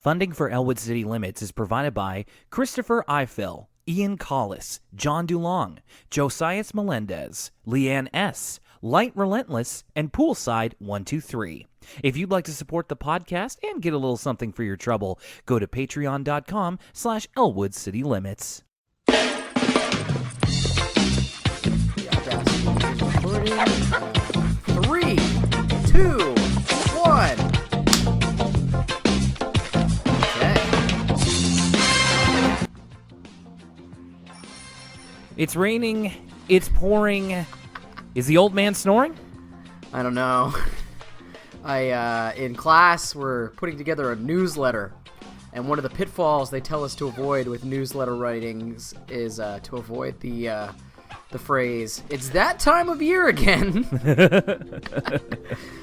Funding for Elwood City Limits is provided by Christopher Eiffel, Ian Collis, John DuLong, Josias Melendez, Leanne S., Light Relentless, and Poolside 123. If you'd like to support the podcast and get a little something for your trouble, go to patreon.com/Elwood City Limits. Three, two, one. It's raining. It's pouring. Is the old man snoring? I don't know. In class, we're putting together a newsletter, and one of the pitfalls they tell us to avoid with newsletter writings is to avoid the phrase, "It's that time of year again."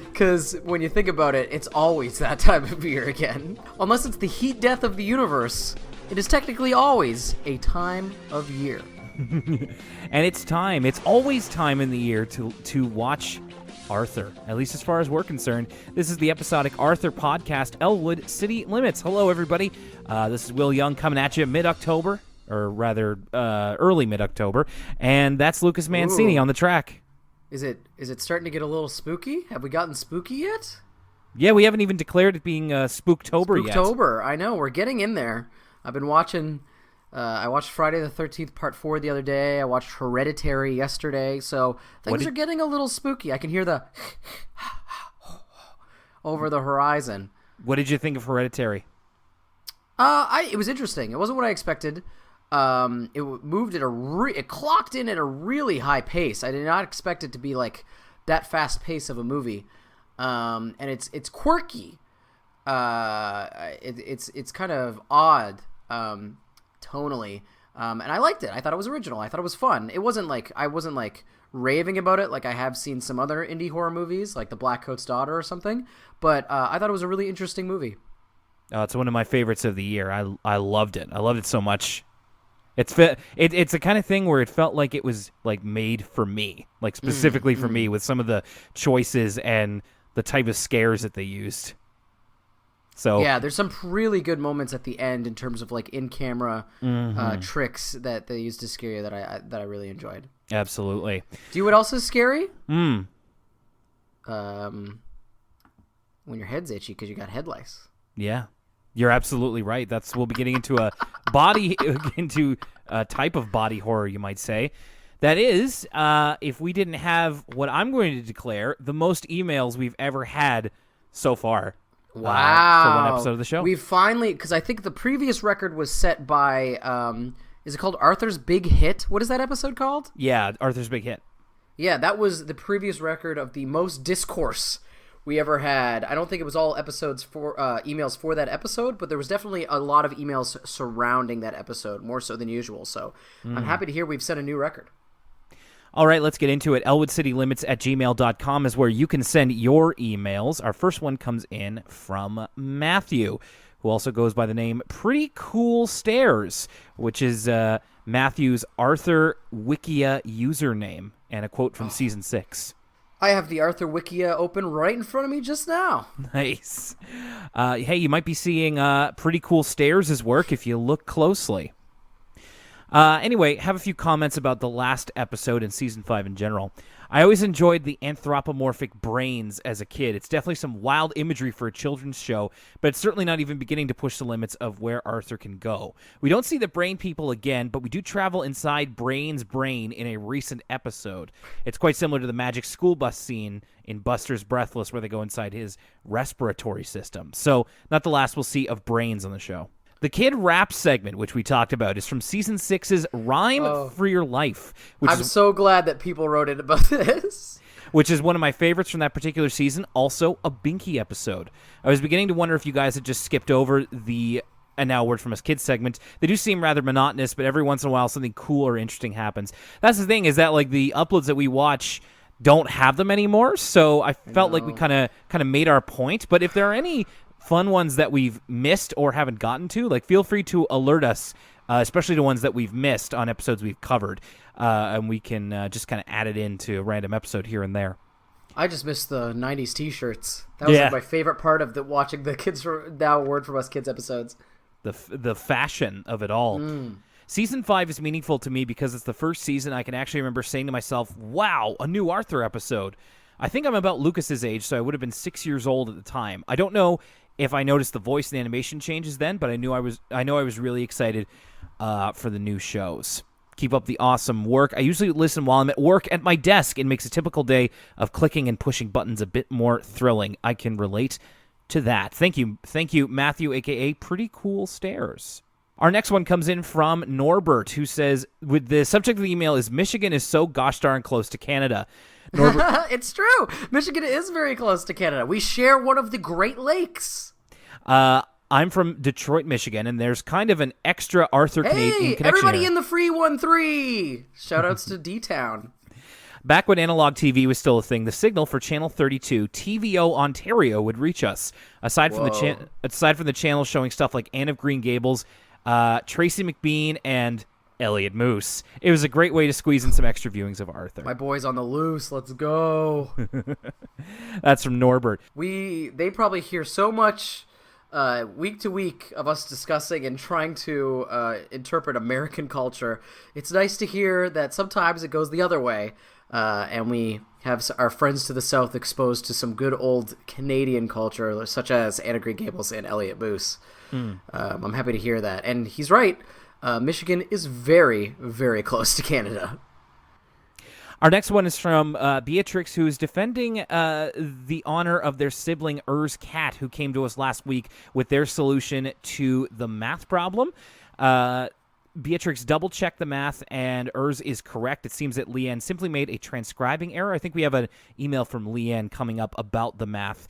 Because when you think about it, it's always that time of year again. Unless it's the heat death of the universe, it is technically always a time of year. And it's time. It's always time in the year to watch Harthur, at least as far as we're concerned. This is the episodic Harthur podcast, Elwood City Limits. Hello, everybody. This is Will Young coming at you mid-October, or rather early mid-October, and that's Lucas Mancini on the track. Is it starting to get a little spooky? Have we gotten spooky yet? Yeah, we haven't even declared it being Spooktober yet. Spooktober, I know. We're getting in there. I've been watching... I watched Friday the 13th Part 4 the other day. I watched Hereditary yesterday. So things are getting a little spooky. I can hear the over the horizon. What did you think of Hereditary? It was interesting. It wasn't what I expected. It moved at it clocked in at a really high pace. I did not expect it to be like that fast pace of a movie. And it's quirky. It's kind of odd. Tonally, and I liked it. I thought it was original. I thought it was fun. It wasn't like I wasn't like raving about it like I have seen some other indie horror movies like The Black Coat's Daughter or something, but I thought it was a really interesting movie. It's one of my favorites of the year. I loved it. I loved it so much. It's the kind of thing where it felt like it was like made for me, like specifically for me, with some of the choices and the type of scares that they used. So yeah, there's some really good moments at the end in terms of like in-camera tricks that they used to scare you that I really enjoyed. Absolutely. Do you know what else is scary? When your head's itchy because you got head lice. Yeah, you're absolutely right. We'll be getting into a type of body horror, you might say. That is, if we didn't have what I'm going to declare the most emails we've ever had so far. Wow. For one episode of the show. We finally, because I think the previous record was set by, is it called Arthur's Big Hit? What is that episode called? Yeah, Arthur's Big Hit. Yeah, that was the previous record of the most discourse we ever had. I don't think it was all episodes for emails for that episode, but there was definitely a lot of emails surrounding that episode, more so than usual. So I'm happy to hear we've set a new record. All right, let's get into it. ElwoodCityLimits@gmail.com is where you can send your emails. Our first one comes in from Matthew, who also goes by the name Pretty Cool Stairs, which is Matthew's Arthur Wikia username, and a quote from Season 6. I have the Arthur Wikia open right in front of me just now. Nice. Hey, you might be seeing Pretty Cool Stairs' work if you look closely. Anyway, have a few comments about the last episode in Season 5 in general. I always enjoyed the anthropomorphic brains as a kid. It's definitely some wild imagery for a children's show, but it's certainly not even beginning to push the limits of where Arthur can go. We don't see the brain people again, but we do travel inside Brain's brain in a recent episode. It's quite similar to the magic school bus scene in Buster's Breathless, where they go inside his respiratory system. So, not the last we'll see of Brains on the show. The kid rap segment, which we talked about, is from Season 6's Rhyme for Your Life. I'm so glad that people wrote in about this. Which is one of my favorites from that particular season. Also, a Binky episode. I was beginning to wonder if you guys had just skipped over the And Now a Word from Us Kids segment. They do seem rather monotonous, but every once in a while something cool or interesting happens. That's the thing, is that like the uploads that we watch don't have them anymore, so I felt like we kind of made our point. But if there are any fun ones that we've missed or haven't gotten to, like, feel free to alert us, especially the ones that we've missed on episodes we've covered, and we can just kind of add it into a random episode here and there. I just miss the '90s T-shirts. That was like my favorite part of watching the Kids Now Word From Us Kids episodes. The fashion of it all. Season 5 is meaningful to me because it's the first season I can actually remember saying to myself, "Wow, a new Arthur episode." I think I'm about Lucas's age, so I would have been 6 years old at the time. I don't know if I noticed the voice and animation changes then, but I know I was really excited for the new shows. Keep up the awesome work. I usually listen while I'm at work at my desk. It makes a typical day of clicking and pushing buttons a bit more thrilling. I can relate to that. Thank you, Matthew, a.k.a. Pretty Cool Stairs. Our next one comes in from Norbert, who says, with the subject of the email is Michigan is so gosh darn close to Canada. Norbert, it's true. Michigan is very close to Canada. We share one of the Great Lakes. I'm from Detroit, Michigan, and there's kind of an extra Arthur Canadian connection. Everybody here. in the free 1-3. Shoutouts to D-Town. Back when analog TV was still a thing, the signal for Channel 32, TVO Ontario, would reach us. Aside from the channel showing stuff like Anne of Green Gables, Tracy McBean, and Elliot Moose. It was a great way to squeeze in some extra viewings of Arthur. My boy's on the loose. Let's go. That's from Norbert. They probably hear so much week to week of us discussing and trying to interpret American culture. It's nice to hear that sometimes it goes the other way, and we have our friends to the south exposed to some good old Canadian culture, such as Anne of Green Gables and Elliot Moose. I'm happy to hear that. And he's right. Michigan is very, very close to Canada. Our next one is from Beatrix, who is defending the honor of their sibling Ur's cat, who came to us last week with their solution to the math problem. Beatrix double-checked the math, and Ur's is correct. It seems that Leanne simply made a transcribing error. I think we have an email from Leanne coming up about the math.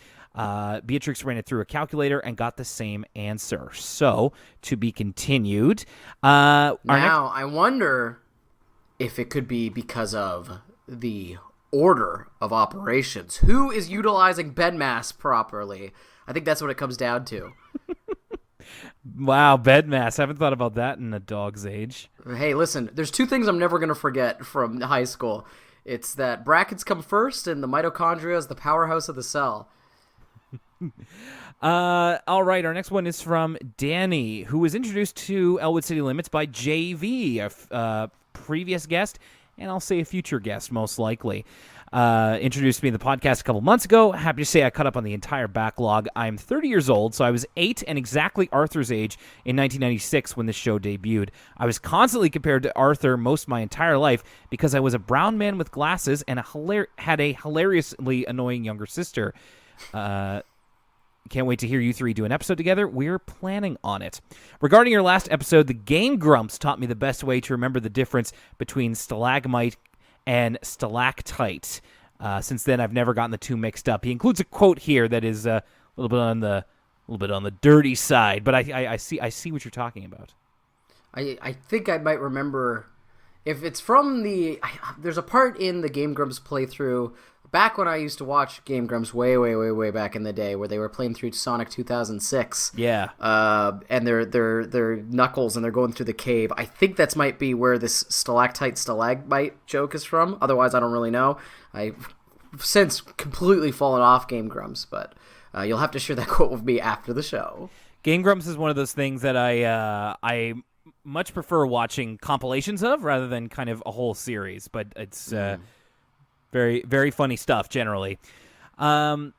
Beatrix ran it through a calculator and got the same answer. So, to be continued. I wonder if it could be because of the order of operations. Who is utilizing bed mass properly? I think that's what it comes down to. Wow, bed mass. I haven't thought about that in a dog's age. Hey, listen, there's two things I'm never going to forget from high school. It's that brackets come first and the mitochondria is the powerhouse of the cell. All right, our next one is from Danny, who was introduced to Elwood City Limits by JV, a previous guest, and I'll say a future guest, most likely. Introduced me to the podcast a couple months ago. Happy to say I caught up on the entire backlog. I'm 30 years old, so I was 8 and exactly Arthur's age in 1996 when the show debuted. I was constantly compared to Arthur most of my entire life because I was a brown man with glasses and had a hilariously annoying younger sister. Can't wait to hear you three do an episode together. We're planning on it. Regarding your last episode, the Game Grumps taught me the best way to remember the difference between stalagmite and stalactite. Since then, I've never gotten the two mixed up. He includes a quote here that is a little bit on the dirty side, but I see what you're talking about. I think I might remember if it's from there's a part in the Game Grumps playthrough back when I used to watch Game Grumps way back in the day, where they were playing through Sonic 2006. Yeah. And they're Knuckles and they're going through the cave. I think that might be where this stalactite stalagmite joke is from. Otherwise, I don't really know. I've since completely fallen off Game Grumps, but you'll have to share that quote with me after the show. Game Grumps is one of those things that I much prefer watching compilations of rather than kind of a whole series, but it's very, very funny stuff generally. I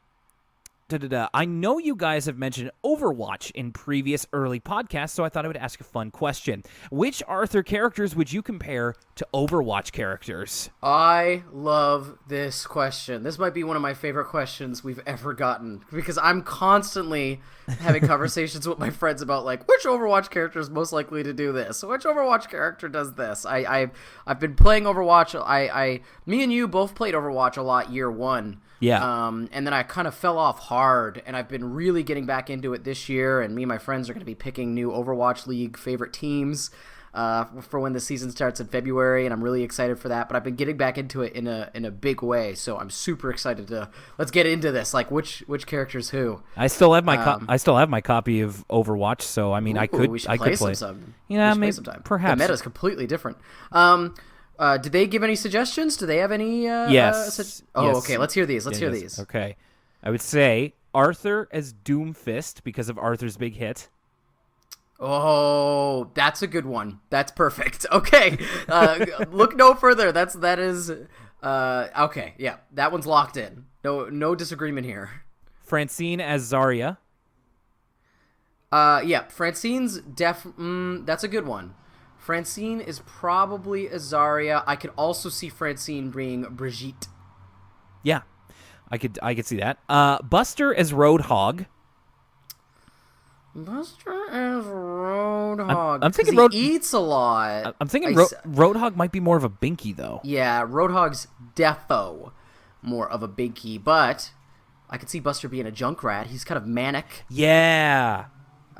know you guys have mentioned Overwatch in previous early podcasts, so I thought I would ask a fun question. Which Arthur characters would you compare to Overwatch characters? I love this question. This might be one of my favorite questions we've ever gotten, because I'm constantly having conversations with my friends about, like, which Overwatch character is most likely to do this? Which Overwatch character does this? I've been playing Overwatch. Me and you both played Overwatch a lot year one. Yeah. And then I kind of fell off hard, and I've been really getting back into it this year, and me and my friends are going to be picking new Overwatch League favorite teams for when the season starts in February, and I'm really excited for that. But I've been getting back into it in a big way, so I'm super excited to let's get into this. Like, which characters who? I still have my I still have my copy of Overwatch, so I mean, I could play some. Yeah, maybe maybe sometime. Perhaps The meta's completely different. Did they give any suggestions? Do they have any? Yes. Yes. Okay. Let's hear these. Let's hear these. Okay. I would say Arthur as Doomfist because of Arthur's big hit. Oh, that's a good one. That's perfect. Okay. Look no further. That is. Okay. Yeah, that one's locked in. No disagreement here. Francine as Zarya. Yeah, Francine's that's a good one. Francine is probably Azaria. I could also see Francine being Brigitte. Yeah, I could see that. Buster as Roadhog. Buster as Roadhog. I'm thinking he eats a lot. I'm thinking Roadhog might be more of a binky though. Yeah, Roadhog's defo more of a binky, but I could see Buster being a Junkrat. He's kind of manic. Yeah.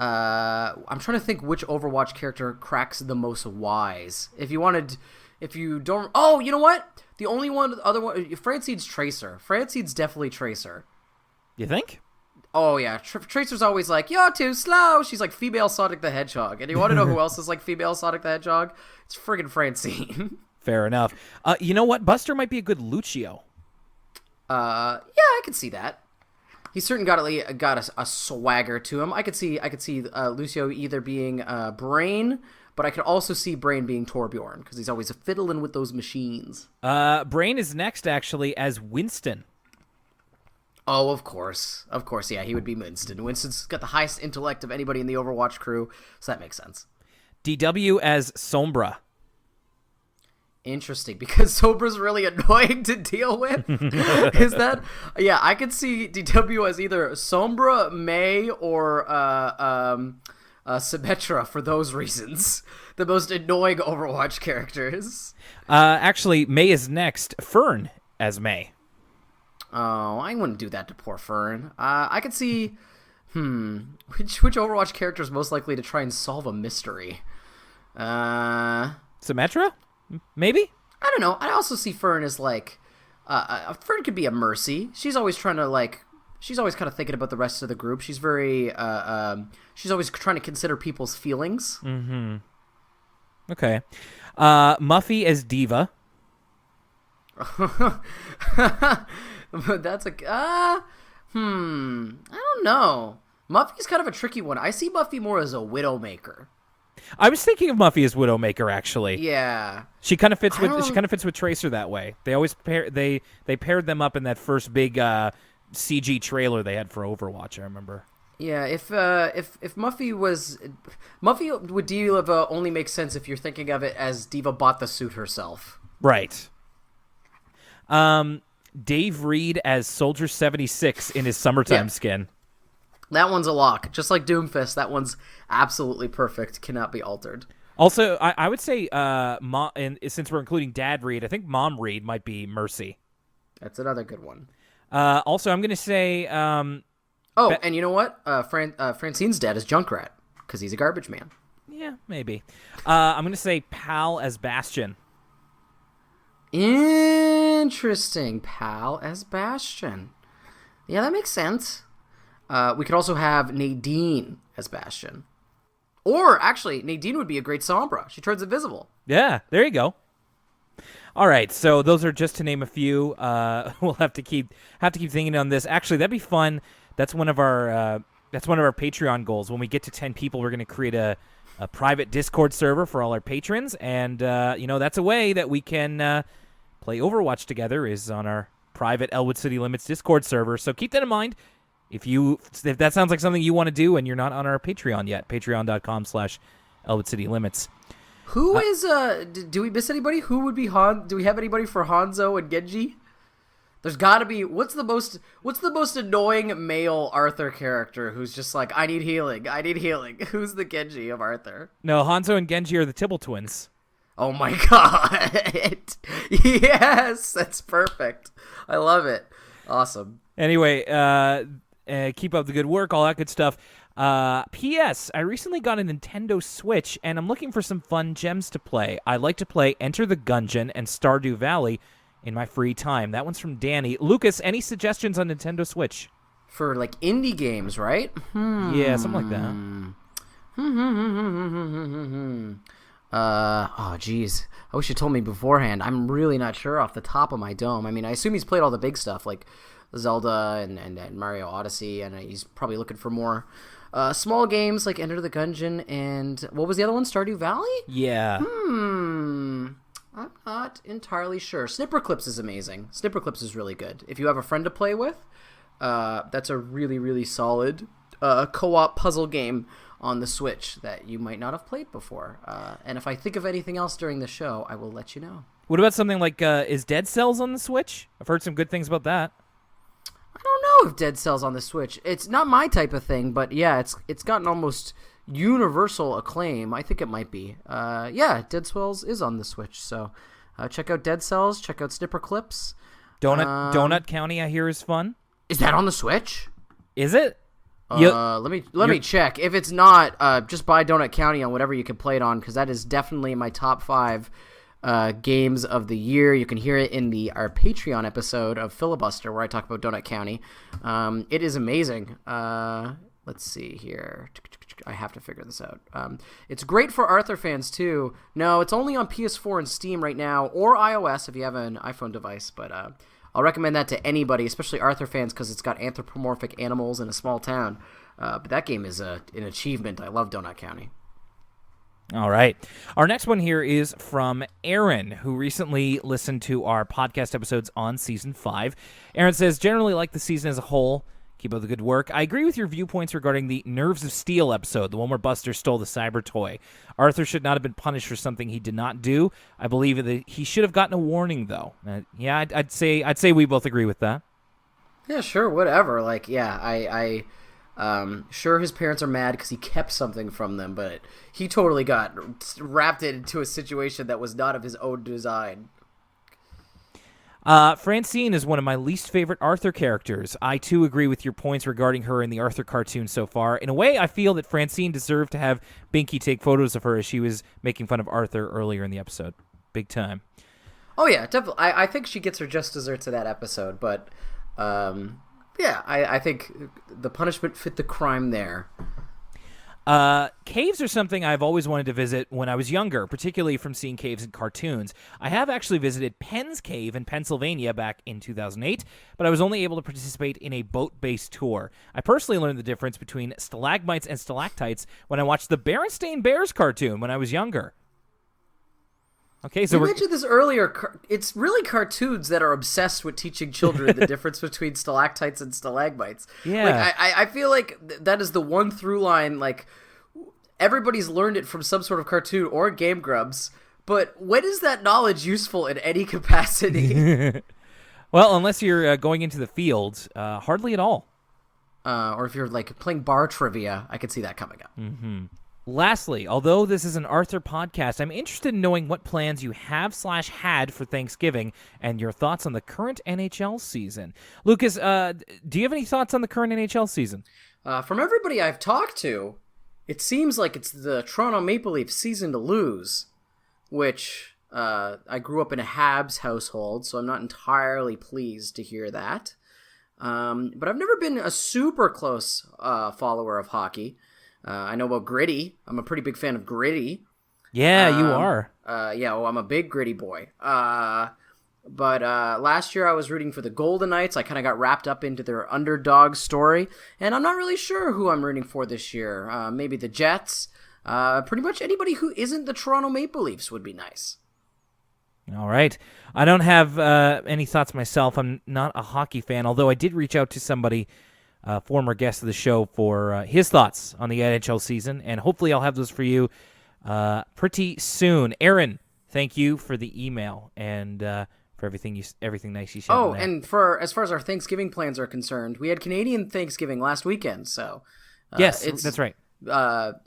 I'm trying to think which Overwatch character cracks the most wise. If you don't, oh, you know what? The only other one, Francine's Tracer. Francine's definitely Tracer. You think? Oh yeah, Tracer's always like, "You're too slow." She's like female Sonic the Hedgehog. And you want to know who else is like female Sonic the Hedgehog? It's friggin' Francine. Fair enough. You know what? Buster might be a good Lucio. Yeah, I can see that. He's certainly got a swagger to him. I could see Lucio either being Brain, but I could also see Brain being Torbjorn because he's always fiddling with those machines. Brain is next actually as Winston. Oh, of course, yeah, he would be Winston. Winston's got the highest intellect of anybody in the Overwatch crew, so that makes sense. DW as Sombra. Interesting, because Sombra's really annoying to deal with. Is that? Yeah, I could see DW as either Sombra, May, or Symmetra for those reasons. The most annoying Overwatch characters. Actually, May is next. Fern as May. Oh, I wouldn't do that to poor Fern. I could see, which Overwatch character is most likely to try and solve a mystery? Symmetra? Maybe? I don't know. I also see Fern as like, Fern could be a Mercy. She's always trying to she's always kind of thinking about the rest of the group. She's very, she's always trying to consider people's feelings. Mm-hmm. Okay. Muffy as Diva. That's I don't know. Muffy's kind of a tricky one. I see Muffy more as a Widowmaker. I was thinking of Muffy as Widowmaker, actually. Yeah, she kind of fits with Tracer that way. They always they paired them up in that first big CG trailer they had for Overwatch. I remember. Yeah, if Muffy would Diva only make sense if you're thinking of it as Diva bought the suit herself. Right. Dave Reed as Soldier 76 in his summertime skin. That one's a lock. Just like Doomfist, that one's absolutely perfect. Cannot be altered. Also, I would say, and since we're including Dad Reed, I think Mom Reed might be Mercy. That's another good one. Also, I'm going to say... and you know what? Francine's dad is Junkrat, because he's a garbage man. Yeah, maybe. I'm going to say Pal as Bastion. Interesting. Pal as Bastion. Yeah, that makes sense. We could also have Nadine as Bastion. Or, actually, Nadine would be a great Sombra. She turns invisible. Yeah, there you go. All right, so those are just to name a few. We'll have to keep thinking on this. Actually, that'd be fun. That's one of our Patreon goals. When we get to 10 people, we're going to create a private Discord server for all our patrons, and that's a way that we can play Overwatch together is on our private Elwood City Limits Discord server. So keep that in mind. If that sounds like something you want to do and you're not on our Patreon yet, patreon.com/Elwood City Limits. Who is do we miss anybody? Who would be do we have anybody for Hanzo and Genji? There's got to be. What's the most annoying male Arthur character who's just like, I need healing. Who's the Genji of Arthur? No, Hanzo and Genji are the Tibble twins. Oh my god. Yes, that's perfect. I love it. Awesome. Anyway, keep up the good work, all that good stuff. P.S. I recently got a Nintendo Switch, and I'm looking for some fun gems to play. I like to play Enter the Gungeon and Stardew Valley in my free time. That one's from Danny. Lucas, any suggestions on Nintendo Switch? For, like, indie games, right? Yeah, something like that. Oh, geez. I wish you told me beforehand. I'm really not sure off the top of my dome. I mean, I assume he's played all the big stuff like Zelda and Mario Odyssey, and he's probably looking for more small games like Enter the Gungeon and what was the other one? Stardew Valley? Yeah. I'm not entirely sure. Snipperclips is amazing. Snipperclips is really good. If you have a friend to play with, that's a really, really solid co-op puzzle game on the Switch that you might not have played before. And if I think of anything else during the show, I will let you know. What about something like, is Dead Cells on the Switch? I've heard some good things about that. I don't know if Dead Cells on the Switch. It's not my type of thing, but yeah, it's gotten almost universal acclaim. I think it might be. Yeah, Dead Cells is on the Switch, so check out Dead Cells, check out Snipperclips. Donut County, I hear, is fun. Is that on the Switch? Is it? Let me check. If it's not, just buy Donut County on whatever you can play it on, because that is definitely my top 5 games of the year. You can hear it in our Patreon episode of Filibuster, where I talk about Donut County. It is amazing. Let's see here. I have to figure this out. It's great for Arthur fans too. No, it's only on PS4 and Steam right now, or iOS if you have an iPhone device, but I'll recommend that to anybody, especially Arthur fans, because it's got anthropomorphic animals in a small town. But that game is an achievement. I love Donut County. All right. Our next one here is from Aaron, who recently listened to our podcast episodes on Season 5. Aaron says, generally like the season as a whole. Keep up the good work. I agree with your viewpoints regarding the Nerves of Steel episode, the one where Buster stole the cyber toy. Arthur should not have been punished for something he did not do. I believe that he should have gotten a warning, though. Yeah, I'd say we both agree with that. Yeah, sure, whatever. Like, yeah, I sure his parents are mad because he kept something from them, but he totally got wrapped into a situation that was not of his own design. Francine is one of my least favorite Arthur characters. I, too, agree with your points regarding her in the Arthur cartoon so far. In a way, I feel that Francine deserved to have Binky take photos of her as she was making fun of Arthur earlier in the episode. Big time. Oh, yeah, definitely. I think she gets her just desserts of that episode, but yeah, I think the punishment fit the crime there. Caves are something I've always wanted to visit when I was younger, particularly from seeing caves in cartoons. I have actually visited Penn's Cave in Pennsylvania back in 2008, but I was only able to participate in a boat-based tour. I personally learned the difference between stalagmites and stalactites when I watched the Berenstain Bears cartoon when I was younger. Okay, so we mentioned this earlier. It's really cartoons that are obsessed with teaching children the difference between stalactites and stalagmites. Yeah, like, I feel like that is the one through line. Like, everybody's learned it from some sort of cartoon or Game Grumps, but when is that knowledge useful in any capacity? Well, unless you're going into the field, hardly at all. Or if you're like playing bar trivia, I could see that coming up. Mm-hmm. Lastly, although this is an Arthur podcast, I'm interested in knowing what plans you have/had for Thanksgiving and your thoughts on the current NHL season. Lucas, do you have any thoughts on the current NHL season? From everybody I've talked to, it seems like it's the Toronto Maple Leafs season to lose, which I grew up in a Habs household, so I'm not entirely pleased to hear that. But I've never been a super close follower of hockey. I know about Gritty. I'm a pretty big fan of Gritty. Yeah, you are. Yeah, well, I'm a big Gritty boy. But last year I was rooting for the Golden Knights. I kind of got wrapped up into their underdog story, and I'm not really sure who I'm rooting for this year. Maybe the Jets. Pretty much anybody who isn't the Toronto Maple Leafs would be nice. All right. I don't have any thoughts myself. I'm not a hockey fan, although I did reach out to somebody, former guest of the show, for his thoughts on the NHL season, and hopefully I'll have those for you pretty soon. Aaron, thank you for the email and for everything nice you said. Oh, and as far as our Thanksgiving plans are concerned, we had Canadian Thanksgiving last weekend, so yes, that's right.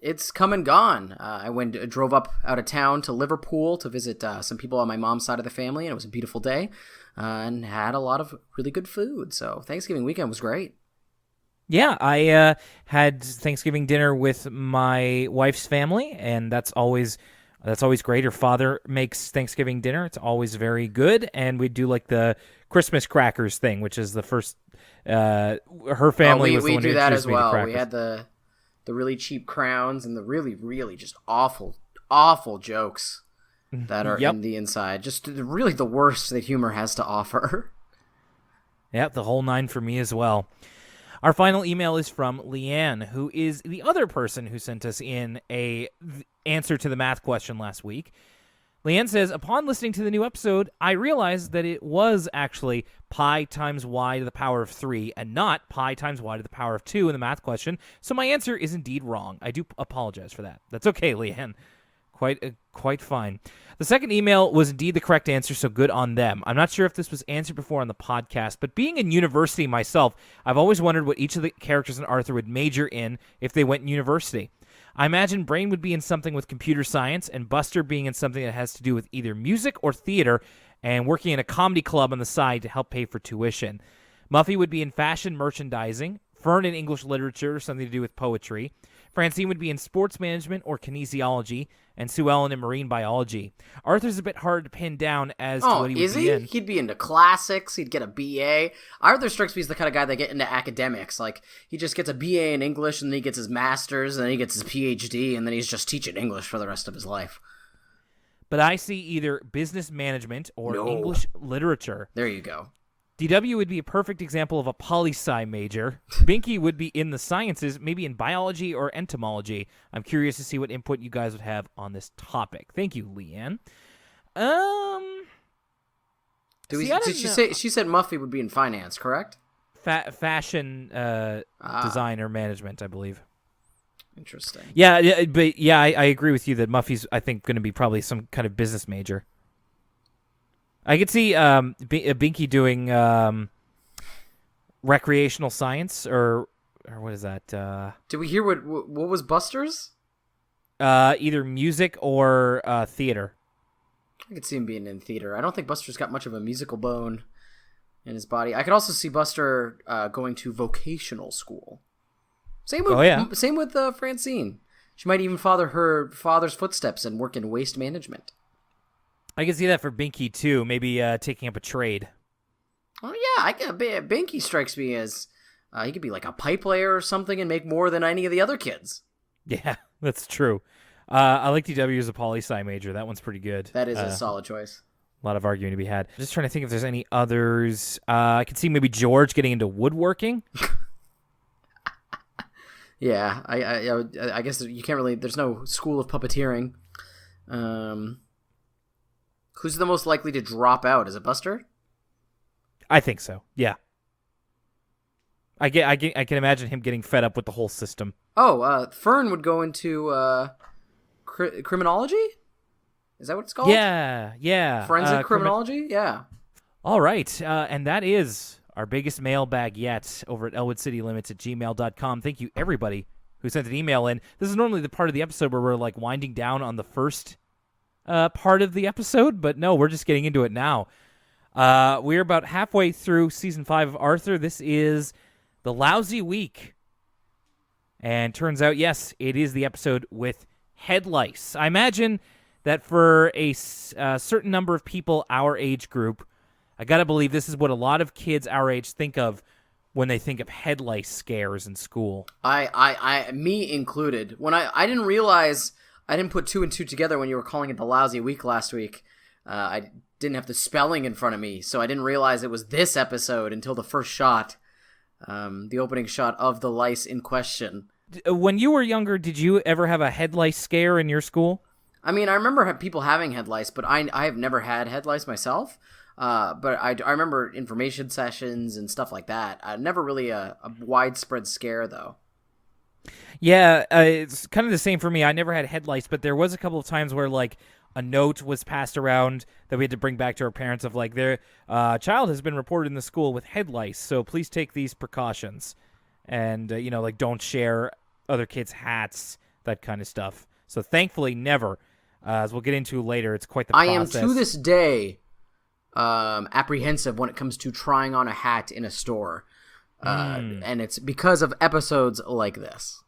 It's come and gone. I drove up out of town to Liverpool to visit some people on my mom's side of the family, and it was a beautiful day, and had a lot of really good food. So Thanksgiving weekend was great. Yeah, I had Thanksgiving dinner with my wife's family, and that's always great. Her father makes Thanksgiving dinner. It's always very good, and we do like the Christmas crackers thing, which is the first. Her family was the one who do that introduced as me to well. crackers. We had the really cheap crowns and the really, really just awful awful jokes that are Yep. in the inside. Just really the worst that humor has to offer. Yeah, the whole 9 for me as well. Our final email is from Leanne, who is the other person who sent us in a answer to the math question last week. Leanne says, upon listening to the new episode, I realized that it was actually pi times y to the power of 3 and not pi times y to the power of 2 in the math question, so my answer is indeed wrong. I do apologize for that. That's okay, Leanne. Quite fine. The second email was indeed the correct answer, so good on them. I'm not sure if this was answered before on the podcast, but being in university myself, I've always wondered what each of the characters in Arthur would major in if they went in university. I imagine Brain would be in something with computer science, and Buster being in something that has to do with either music or theater, and working in a comedy club on the side to help pay for tuition. Muffy would be in fashion merchandising, Fern in English literature, something to do with poetry. Francine would be in sports management or kinesiology, and Sue Ellen in marine biology. Arthur's a bit hard to pin down as to what he would be in. He'd be into classics. He'd get a BA. Arthur strikes me as the kind of guy that get into academics. Like, he just gets a BA in English, and then he gets his master's, and then he gets his PhD, and then he's just teaching English for the rest of his life. But I see either business management or English literature. There you go. DW would be a perfect example of a poli-sci major. Binky would be in the sciences, maybe in biology or entomology. I'm curious to see what input you guys would have on this topic. Thank you, Leanne. She said Muffy would be in finance, correct? Fashion design or management, I believe. Interesting. Yeah, I agree with you that Muffy's, I think, going to be probably some kind of business major. I could see Binky doing recreational science or what is that? Did we hear what was Buster's? Either music or theater. I could see him being in theater. I don't think Buster's got much of a musical bone in his body. I could also see Buster going to vocational school. Same with Francine. She might even follow her father's footsteps and work in waste management. I can see that for Binky, too. Maybe taking up a trade. Oh, yeah. Binky strikes me as he could be like a pipe layer or something and make more than any of the other kids. Yeah, that's true. I like DW as a poli-sci major. That one's pretty good. That is a solid choice. A lot of arguing to be had. Just trying to think if there's any others. I could see maybe George getting into woodworking. Yeah, I guess you can't really... There's no school of puppeteering. Who's the most likely to drop out? Is it Buster? I think so. Yeah. I can imagine him getting fed up with the whole system. Oh, Fern would go into criminology? Is that what it's called? Yeah. Forensic criminology? Yeah. All right. And that is our biggest mailbag yet over at elwoodcitylimits@gmail.com. Thank you, everybody who sent an email in. This is normally the part of the episode where we're like winding down on the first part of the episode, but no, we're just getting into it now. We're about halfway through season 5 of Arthur. This is the Lousy week. And turns out, yes, it is the episode with head lice. I imagine that for a certain number of people our age group, I gotta believe this is what a lot of kids our age think of when they think of head lice scares in school. Me included. When I didn't realize, I didn't put 2 and 2 together when you were calling it the Lousy week last week. I didn't have the spelling in front of me, so I didn't realize it was this episode until the first shot, the opening shot of the lice in question. When you were younger, did you ever have a head lice scare in your school? I mean, I remember people having head lice, but I have never had head lice myself. But I remember information sessions and stuff like that. Never really a widespread scare, though. Yeah, it's kind of the same for me. I never had head lice, but there was a couple of times where, like, a note was passed around that we had to bring back to our parents of, like, their child has been reported in the school with head lice, so please take these precautions. And, like, don't share other kids' hats, that kind of stuff. So thankfully, never. As we'll get into later, it's quite the process. I am, to this day, apprehensive when it comes to trying on a hat in a store. And it's because of episodes like this.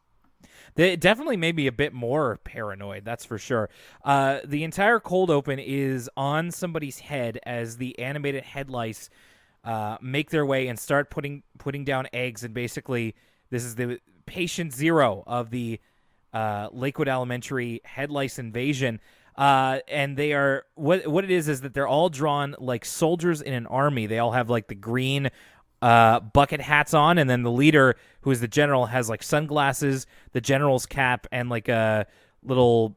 They definitely made me a bit more paranoid, that's for sure. The entire cold open is on somebody's head as the animated head lice make their way and start putting down eggs, and basically this is the patient zero of the Lakewood Elementary head lice invasion. And they are what it is that they're all drawn like soldiers in an army. They all have like the green bucket hats on, and then the leader, who is the general, has like sunglasses, the general's cap, and like a little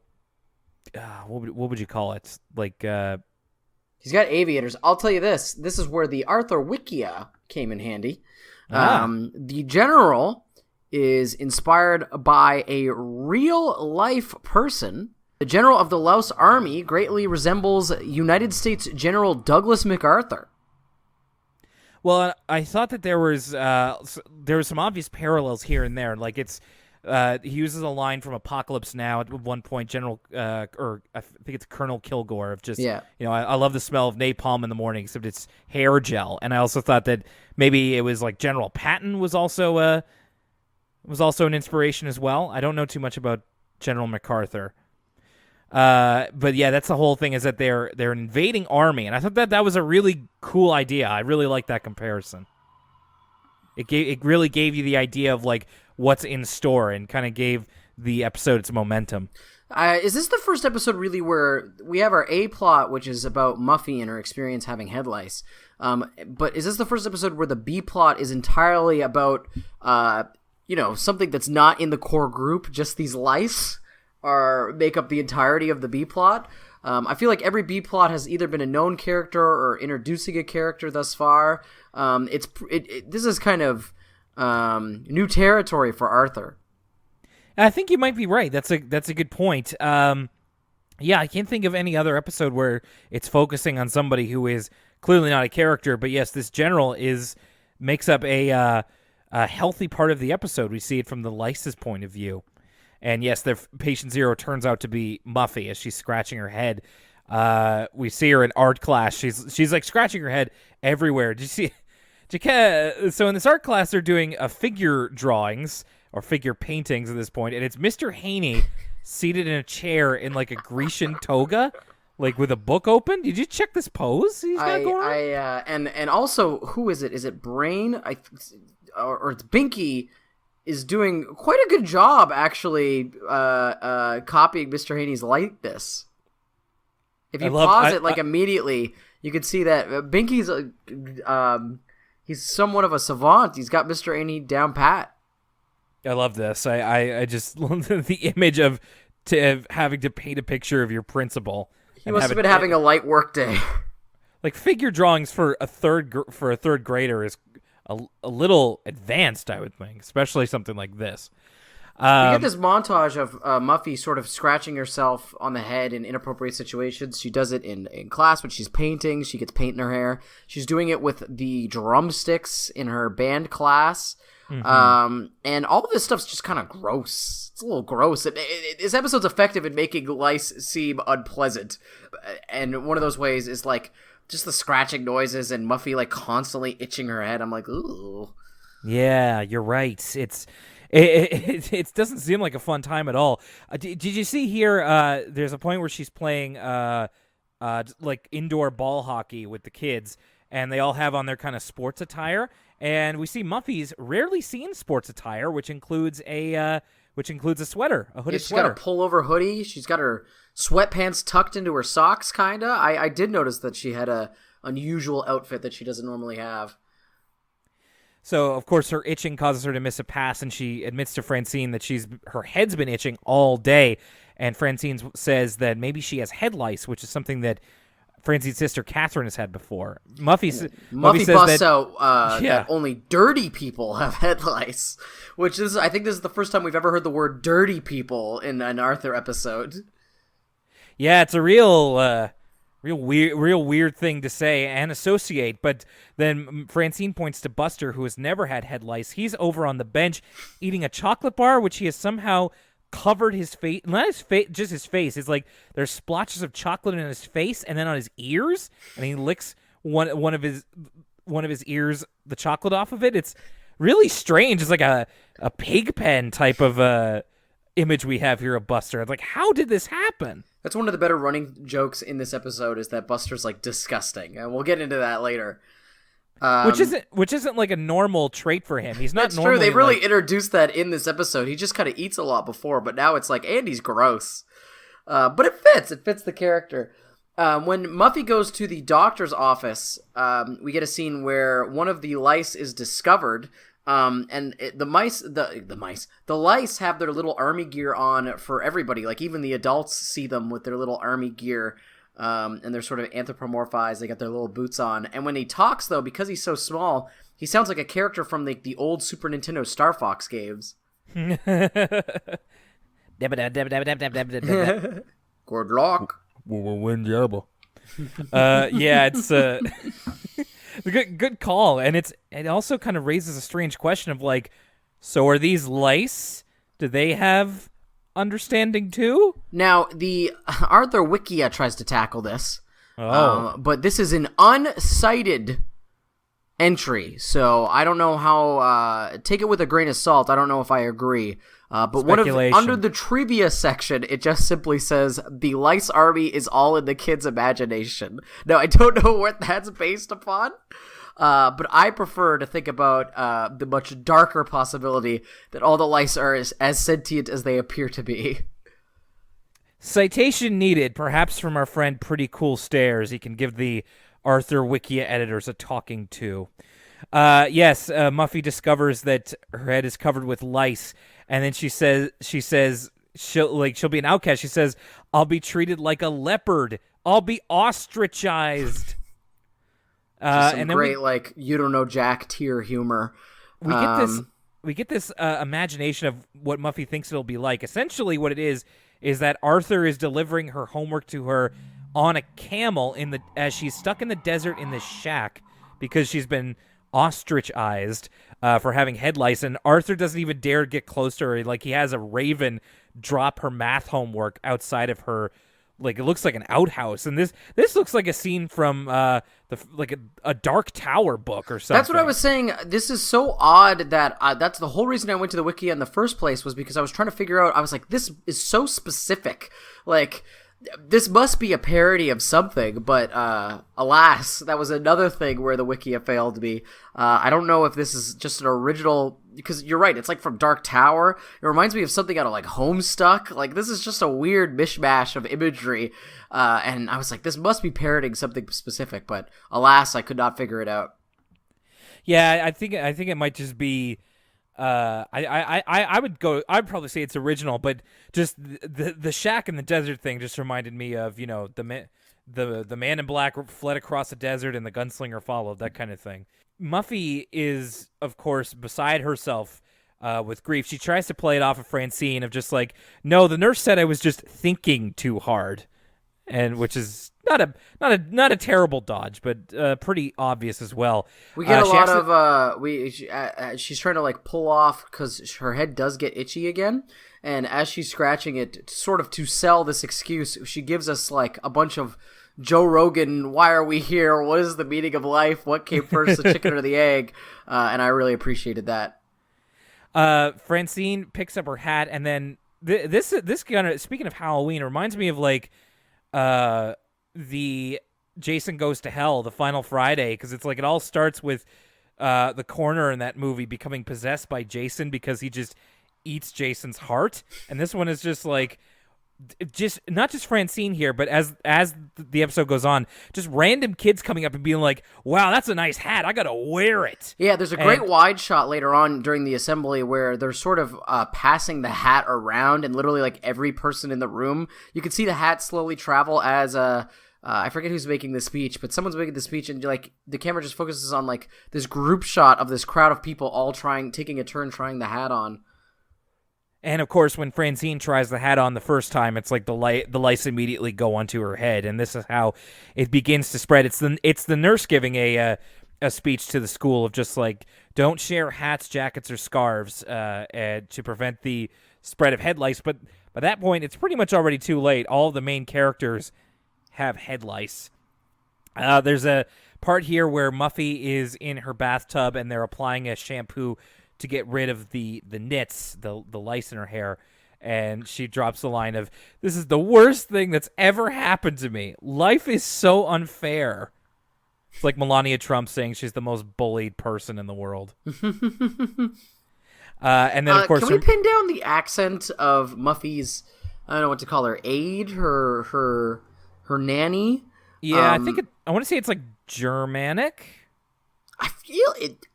what would you call it? Like he's got aviators. I'll tell you this. This is where the Arthur Wikia came in handy. The general is inspired by a real-life person. The general of the Louse Army greatly resembles United States General Douglas MacArthur. Well, I thought that there was some obvious parallels here and there. Like he uses a line from Apocalypse Now at one point, General, or I think it's Colonel Kilgore, of just, I love the smell of napalm in the morning, except it's hair gel. And I also thought that maybe it was like General Patton was also an inspiration as well. I don't know too much about General MacArthur. But yeah, that's the whole thing, is that they're an invading army, and I thought that was a really cool idea. I really like that comparison. It really gave you the idea of like what's in store, and kind of gave the episode its momentum. Is this the first episode really where we have our A plot, which is about Muffy and her experience having head lice? But is this the first episode where the B plot is entirely about something that's not in the core group, just these lice? Or make up the entirety of the B plot. I feel like every B plot has either been a known character or introducing a character thus far. This is kind of new territory for Arthur. I think you might be right. That's a good point. I can't think of any other episode where it's focusing on somebody who is clearly not a character. But yes, this general makes up a healthy part of the episode. We see it from the lice's point of view. And yes, their patient zero turns out to be Muffy as she's scratching her head. We see her in art class. She's like scratching her head everywhere. Did you see? So in this art class, they're doing figure drawings or figure paintings at this point, and it's Mr. Haney seated in a chair in like a Grecian toga, like with a book open. Did you check this pose he's got going on? And also, who is it? Is it Brain? Or it's Binky? Is doing quite a good job, actually, copying Mr. Haney's likeness. If you pause it, immediately, you can see that Binky's, he's somewhat of a savant. He's got Mr. Haney down pat. I love this. I just love the image of having to paint a picture of your principal. He must have been having a light work day. Like, figure drawings for a third grader is a little advanced, I would think, especially something like this. We get this montage of Muffy sort of scratching herself on the head in inappropriate situations. She does it in class when she's painting. She gets paint in her hair. She's doing it with the drumsticks in her band class. Mm-hmm. And all of this stuff's just kind of gross. It's a little gross. This episode's effective in making lice seem unpleasant. And one of those ways is like just the scratching noises and Muffy like constantly itching her head. I'm like, ooh. Yeah, you're right. It doesn't seem like a fun time at all. Did you see here? There's a point where she's playing like indoor ball hockey with the kids, and they all have on their kind of sports attire. And we see Muffy's rarely seen sports attire, which includes a sweater, a hooded sweater. She's got a pullover hoodie. She's got her sweatpants tucked into her socks, kinda. I did notice that she had a unusual outfit that she doesn't normally have. So, of course, her itching causes her to miss a pass, and she admits to Francine that her head's been itching all day. And Francine says that maybe she has head lice, which is something that Francine's sister Catherine has had before. Muffy says busts out that only dirty people have head lice, which is, I think this is the first time we've ever heard the word dirty people in an Arthur episode. Yeah, it's a real weird thing to say and associate. But then Francine points to Buster, who has never had head lice. He's over on the bench eating a chocolate bar, which he has somehow covered his face. Not his face, just his face. It's like there's splotches of chocolate in his face and then on his ears, and he licks one of his ears, the chocolate off of it. It's really strange. It's like a pig pen type of image we have here of Buster. It's like, how did this happen? That's one of the better running jokes in this episode, is that Buster's like disgusting, and we'll get into that later. Which isn't like a normal trait for him. He's not. That's normally true. They really like, introduced that in this episode. He just kind of eats a lot before, but now it's like Andy's gross. But it fits. It fits the character. When Muffy goes to the doctor's office, we get a scene where one of the lice is discovered. The lice have their little army gear on for everybody. Like even the adults see them with their little army gear, and they're sort of anthropomorphized. They got their little boots on. And when he talks, though, because he's so small, he sounds like a character from the old Super Nintendo Star Fox games. Good luck. Yeah, it's a good call, and it also kind of raises a strange question of like, so are these lice? Do they have understanding too? Now, the Arthur Wikia tries to tackle this, but this is an uncited entry, so I don't know how. Take it with a grain of salt. I don't know if I agree. But under the trivia section, it just simply says the lice army is all in the kid's imagination. Now, I don't know what that's based upon, but I prefer to think about the much darker possibility that all the lice are as sentient as they appear to be. Citation needed, perhaps from our friend Pretty Cool Stairs. He can give the Arthur Wikia editors a talking to. Yes, Muffy discovers that her head is covered with lice. And then she says she'll be an outcast. She says, "I'll be treated like a leopard. I'll be ostrachized." And then great, you don't know Jack tier humor. We get this imagination of what Muffy thinks it'll be like. Essentially, what it is that Arthur is delivering her homework to her on a camel as she's stuck in the desert in this shack because she's been ostrachized for having head lice, and Arthur doesn't even dare get close to her. Like, he has a raven drop her math homework outside of her. Like, it looks like an outhouse, and this looks like a scene from a Dark Tower book or something. That's what I was saying. This is so odd that that's the whole reason I went to the wiki in the first place, was because I was trying to figure out. I was like, this is so specific. Like, this must be a parody of something, but alas, that was another thing where the Wikia failed me. I don't know if this is just an original, because you're right, it's like from Dark Tower. It reminds me of something out of like Homestuck. Like, this is just a weird mishmash of imagery, and I was like, this must be parodying something specific, but alas, I could not figure it out. Yeah, I think it might just be. I'd probably say it's original, but just the shack in the desert thing just reminded me of, the man in black fled across the desert and the gunslinger followed, that kind of thing. Muffy is, of course, beside herself with grief. She tries to play it off of Francine of just like, no, the nurse said I was just thinking too hard, and which is not a terrible dodge, but pretty obvious as well. We get a lot of she's trying to like pull off because her head does get itchy again, and as she's scratching it, sort of to sell this excuse, she gives us like a bunch of Joe Rogan, why are we here? What is the meaning of life? What came first, the chicken or the egg? And I really appreciated that. Francine picks up her hat, and then this kind of, speaking of Halloween, reminds me of like the Jason Goes to Hell, the final Friday, because it's like it all starts with the coroner in that movie becoming possessed by Jason because he just eats Jason's heart, and this one is just like not just Francine here, but as the episode goes on, just random kids coming up and being like, wow, that's a nice hat, I gotta wear it. Yeah, there's a great wide shot later on during the assembly where they're sort of passing the hat around, and literally like every person in the room, you can see the hat slowly travel as I forget who's making the speech, but someone's making the speech, and like the camera just focuses on like this group shot of this crowd of people all taking a turn trying the hat on. And, of course, when Francine tries the hat on the first time, it's like the lice immediately go onto her head, and this is how it begins to spread. It's the nurse giving a speech to the school of just like, don't share hats, jackets, or scarves to prevent the spread of head lice. But by that point, it's pretty much already too late. All of the main characters have head lice. There's a part here where Muffy is in her bathtub, and they're applying a shampoo to get rid of the nits, the lice in her hair, and she drops the line of, this is the worst thing that's ever happened to me. Life is so unfair. It's like Melania Trump saying she's the most bullied person in the world. And then, of course... Can we pin down the accent of Muffy's, I don't know what to call her, aide? Her nanny? Yeah, I want to say it's like Germanic. I feel it...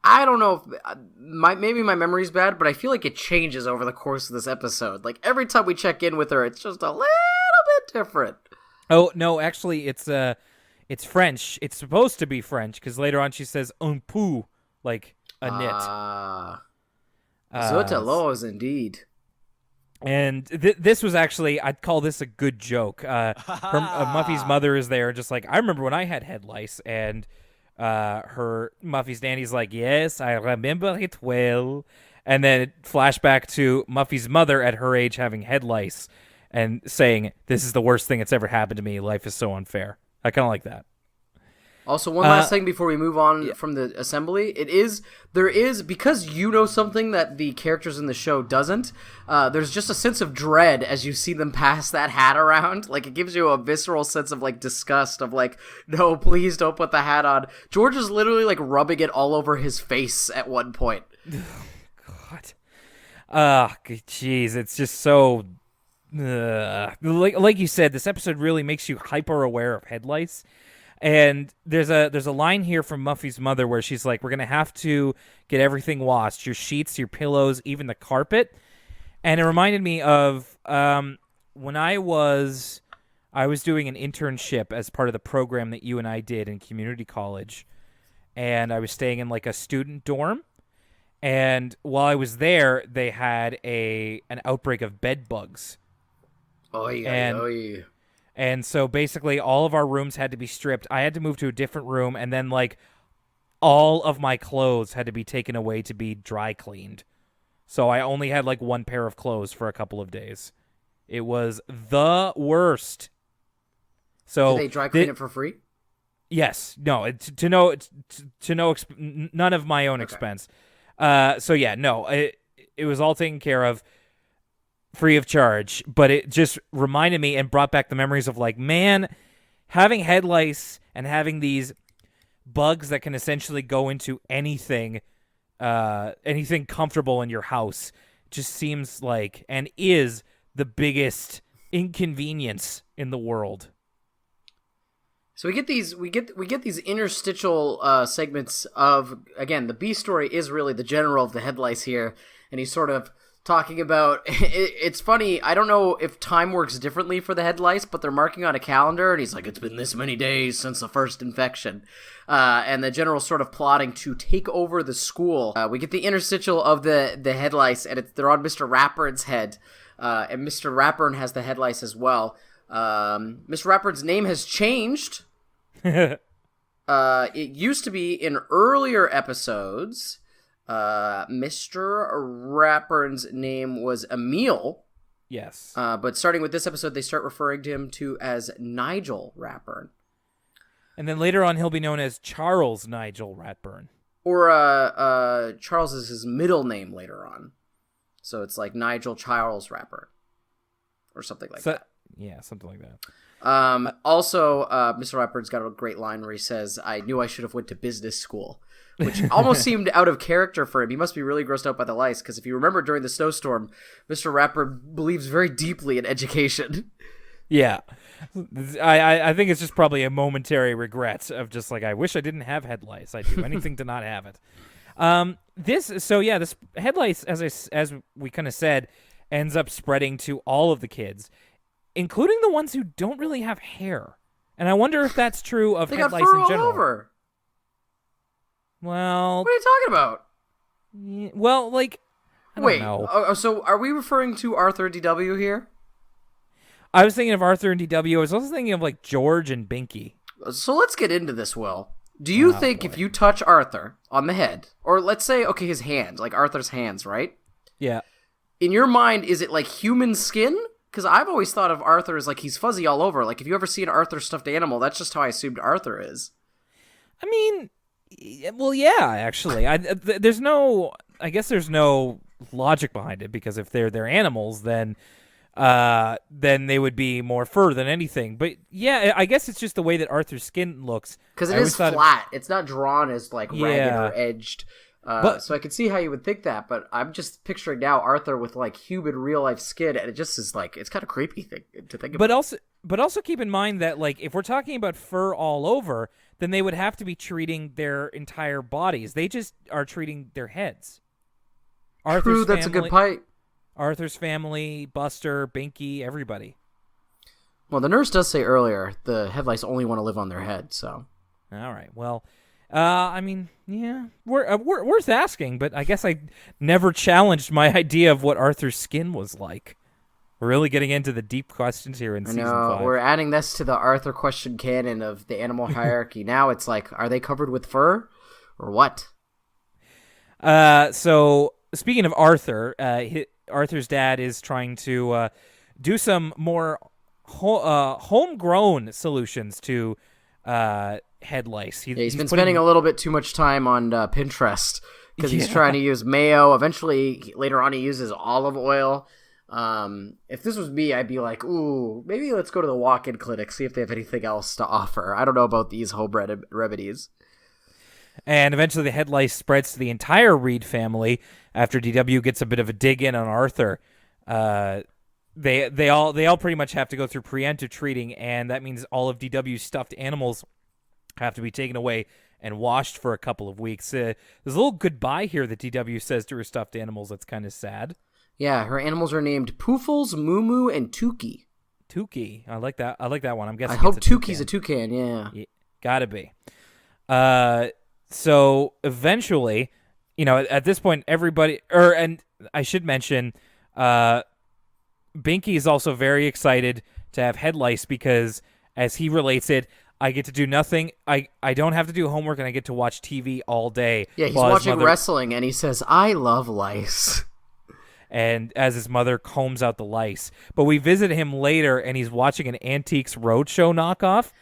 I don't know if... maybe my memory's bad, but I feel like it changes over the course of this episode. Like, every time we check in with her, it's just a little bit different. Oh, no, actually, it's French. It's supposed to be French, because later on she says un peu, like a knit. Zut alors, indeed. And this was actually, I'd call this a good joke. Muffy's mother is there, just like, I remember when I had head lice, and Muffy's nanny's like, yes, I remember it well. And then it flashback to Muffy's mother at her age having head lice and saying, this is the worst thing that's ever happened to me. Life is so unfair. I kind of like that. Also, one last thing before we move on from the assembly. There is, because you know something that the characters in the show doesn't, there's just a sense of dread as you see them pass that hat around. Like, it gives you a visceral sense of, like, disgust of, like, no, please don't put the hat on. George is literally, like, rubbing it all over his face at one point. God. Jeez, it's just so... Like you said, this episode really makes you hyper aware of head lice. And there's a line here from Muffy's mother where she's like, we're going to have to get everything washed, your sheets, your pillows, even the carpet. And it reminded me of when I was doing an internship as part of the program that you and I did in community college. And I was staying in like a student dorm. And while I was there, they had an outbreak of bed bugs. And so basically all of our rooms had to be stripped. I had to move to a different room, and then like all of my clothes had to be taken away to be dry cleaned. So I only had like one pair of clothes for a couple of days. It was the worst. So did they dry clean it for free? Yes. No, none of my own expense. So yeah, no, it was all taken care of. Free of charge, but it just reminded me and brought back the memories of like, man, having head lice and having these bugs that can essentially go into anything comfortable in your house just seems like and is the biggest inconvenience in the world. So we get these interstitial segments of, again, the B story is really the general of the head lice here, and he's sort of talking about, it's funny, I don't know if time works differently for the head lice, but they're marking on a calendar, and he's like, it's been this many days since the first infection. And the general's sort of plotting to take over the school. We get the interstitial of the head lice, and they're on Mr. Ratburn's head, and Mr. Ratburn has the head lice as well. Mr. Ratburn's name has changed. It used to be in earlier episodes... Mr. Ratburn's name was Emil. Yes. But starting with this episode, they start referring to him as Nigel Ratburn. And then later on, he'll be known as Charles Nigel Ratburn. Or Charles is his middle name later on. So it's like Nigel Charles Ratburn. Or something like that. Yeah, something like that. Also, Mr. Ratburn's got a great line where he says, I knew I should have went to business school. Which almost seemed out of character for him. He must be really grossed out by the lice, because if you remember during the snowstorm, Mr. Ratburn believes very deeply in education. Yeah. I think it's just probably a momentary regret of just like, I wish I didn't have head lice. I'd do anything to not have it. This head lice, as we kind of said, ends up spreading to all of the kids, including the ones who don't really have hair. And I wonder if that's true of head lice in general. All over. Well, what are you talking about? Well, like, I don't know. So are we referring to Arthur and DW here? I was thinking of Arthur and DW. I was also thinking of like George and Binky. So let's get into this, Will. Do you think if you touch Arthur on the head, or let's say, okay, his hands, like Arthur's hands, right? Yeah. In your mind, is it like human skin? Because I've always thought of Arthur as like he's fuzzy all over. Like if you ever see an Arthur stuffed animal, that's just how I assumed Arthur is. I mean... Well, yeah, actually. There's no logic behind it, because if they're animals, then then they would be more fur than anything. But yeah, I guess it's just the way that Arthur's skin looks. Because it is flat. It's not drawn as like ragged or edged. So I could see how you would think that, but I'm just picturing now Arthur with like human real life skin, and it just is like it's kind of creepy thing to think about. But also keep in mind that like if we're talking about fur all over, then they would have to be treating their entire bodies. They just are treating their heads. True, that's a good point. Arthur's family, Buster, Binky, everybody. Well, the nurse does say earlier the head lice only want to live on their head, so. All right, well. I mean, yeah, worth asking, but I guess I never challenged my idea of what Arthur's skin was like. We're really getting into the deep questions here in Season 5. We're adding this to the Arthur question canon of the animal hierarchy. Now it's like, are they covered with fur or what? So, speaking of Arthur, Arthur's dad is trying to do some more homegrown solutions to head lice. He's been spending a little bit too much time on Pinterest because he's trying to use mayo. Eventually, later on, he uses olive oil. If this was me, I'd be like, ooh, maybe let's go to the walk-in clinic, see if they have anything else to offer. I don't know about these home remedies. And eventually the head lice spreads to the entire Reed family after DW gets a bit of a dig in on Arthur. They all pretty much have to go through preemptive treating, and that means all of DW's stuffed animals have to be taken away and washed for a couple of weeks. There's a little goodbye here that DW says to her stuffed animals that's kind of sad. Yeah, her animals are named Poofles, Moo, and Tukey. Tukey. I like that one. I'm guessing I hope Tukey's a toucan, yeah. Gotta be. So eventually, at this point, everybody, and I should mention, Binky is also very excited to have head lice because, as he relates it, I get to do nothing. I don't have to do homework, and I get to watch TV all day. Yeah, he's watching wrestling, and he says, I love lice. And as his mother combs out the lice. But we visit him later, and he's watching an Antiques Roadshow knockoff.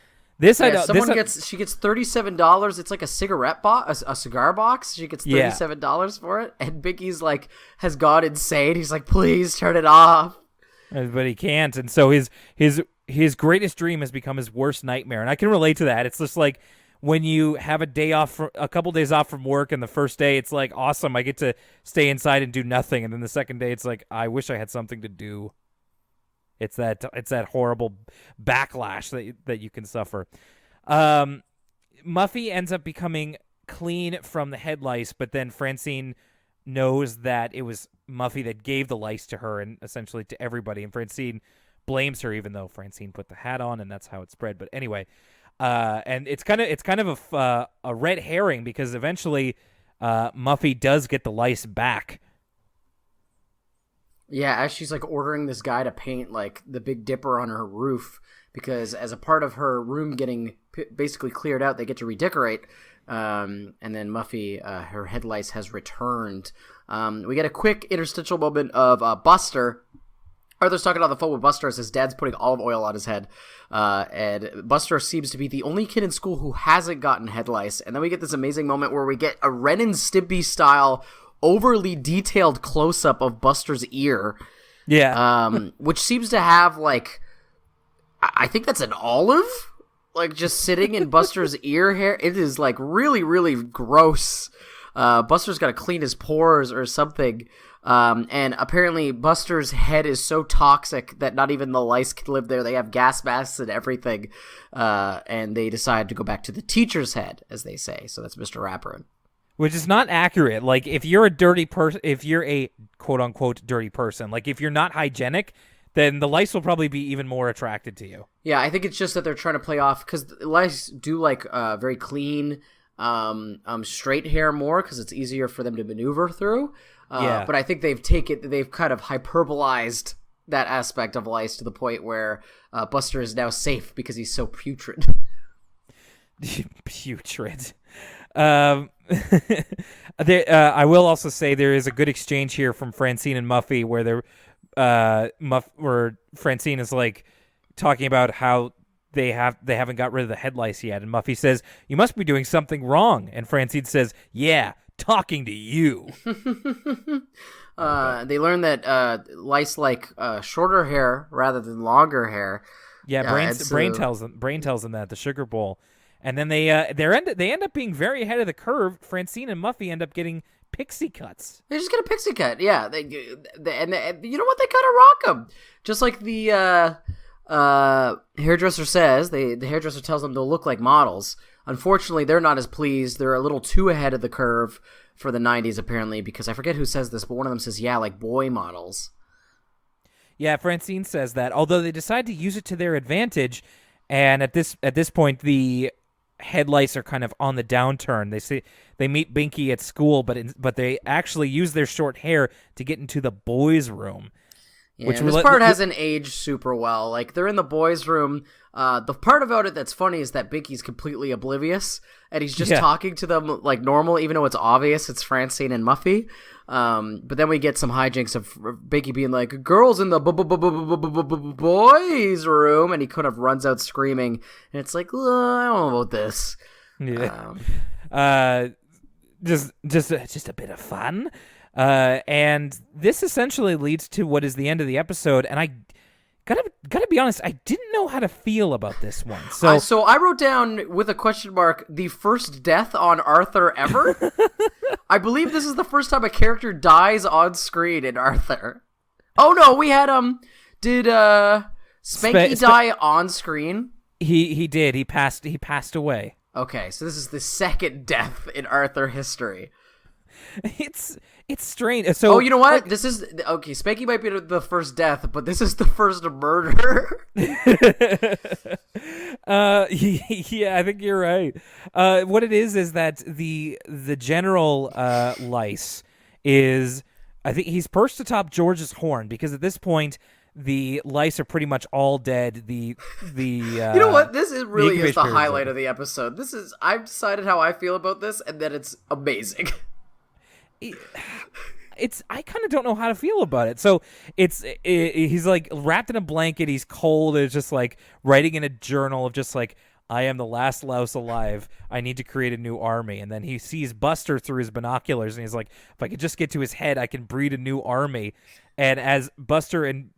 She gets $37. It's like a cigarette box, a cigar box. She gets $37 for it, and Binky's like has gone insane. He's like, please turn it off. But he can't, and so his greatest dream has become his worst nightmare, and I can relate to that. It's just like when you have a couple days off from work, and the first day it's like awesome, I get to stay inside and do nothing, and then the second day it's like I wish I had something to do. It's that horrible backlash that you can suffer. Muffy ends up becoming clean from the head lice, but then Francine knows that it was Muffy that gave the lice to her and essentially to everybody, and Francine blames her, even though Francine put the hat on, and that's how it spread. But anyway, and it's kind of a red herring because eventually Muffy does get the lice back. Yeah, as she's like ordering this guy to paint like the Big Dipper on her roof, because as a part of her room getting basically cleared out, they get to redecorate. And then Muffy, her head lice has returned. We get a quick interstitial moment of Buster. Arthur's talking on the phone with Buster as his dad's putting olive oil on his head. And Buster seems to be the only kid in school who hasn't gotten head lice. And then we get this amazing moment where we get a Ren and Stimpy style overly detailed close-up of Buster's ear. Yeah. Which seems to have, like, I think that's an olive, like, just sitting in Buster's ear hair. It is, like, really, really gross. Buster's got to clean his pores or something. And apparently Buster's head is so toxic that not even the lice can live there. They have gas masks and everything. And they decide to go back to the teacher's head, as they say. So that's Mr. Rapperin. Which is not accurate. Like, if you're a dirty person, if you're a quote-unquote dirty person, like, if you're not hygienic, then the lice will probably be even more attracted to you. Yeah, I think it's just that they're trying to play off, because lice do like very clean, straight hair more, because it's easier for them to maneuver through. But I think they've kind of hyperbolized that aspect of lice to the point where Buster is now safe because he's so putrid. Putrid. I will also say there is a good exchange here from Francine and Muffy where where Francine is like talking about how they haven't got rid of the head lice yet, and Muffy says, "You must be doing something wrong," and Francine says, "Yeah, talking to you. They learn that lice like shorter hair rather than longer hair. Yeah, Brain tells them that the sugar bowl, and then they end up being very ahead of the curve. Francine and Muffy end up getting pixie cuts. They just get a pixie cut. Yeah, and you know what? They kind of rock them, just like the hairdresser says. The hairdresser tells them they'll look like models. Unfortunately, they're not as pleased. They're a little too ahead of the curve for the 90s, apparently, because I forget who says this, but one of them says, yeah, like boy models. Yeah, Francine says that, although they decide to use it to their advantage, and at this point, the head lice are kind of on the downturn. They meet Binky at school, but they actually use their short hair to get into the boys' room. Yeah, this part hasn't aged super well. Like, they're in the boys' room. The part about it that's funny is that Binky's completely oblivious, and he's just talking to them like normal, even though it's obvious it's Francine and Muffy. But then we get some hijinks of Binky being like, "Girls in the boys' room," and he kind of runs out screaming, and it's like, I don't know about this. Yeah. Just a bit of fun. And this essentially leads to what is the end of the episode, and I gotta be honest, I didn't know how to feel about this one. So I wrote down with a question mark, the first death on Arthur ever. I believe this is the first time a character dies on screen in Arthur. Oh no, we had did Spanky die on screen? He did. He passed away. Okay, so this is the second death in Arthur history. It's strange. So, you know what? This is okay. Spanky might be the first death, but this is the first murder. Yeah, I think you're right. What it is that the general lice is, I think he's perched atop George's horn, because at this point the lice are pretty much all dead. The you know what? This is really is the highlight of the episode. I've decided how I feel about this, and that it's amazing. I kind of don't know how to feel about it. So he's like wrapped in a blanket. He's cold. It's just like writing in a journal of just like, I am the last louse alive. I need to create a new army. And then he sees Buster through his binoculars, and he's like, if I could just get to his head, I can breed a new army. And as Buster and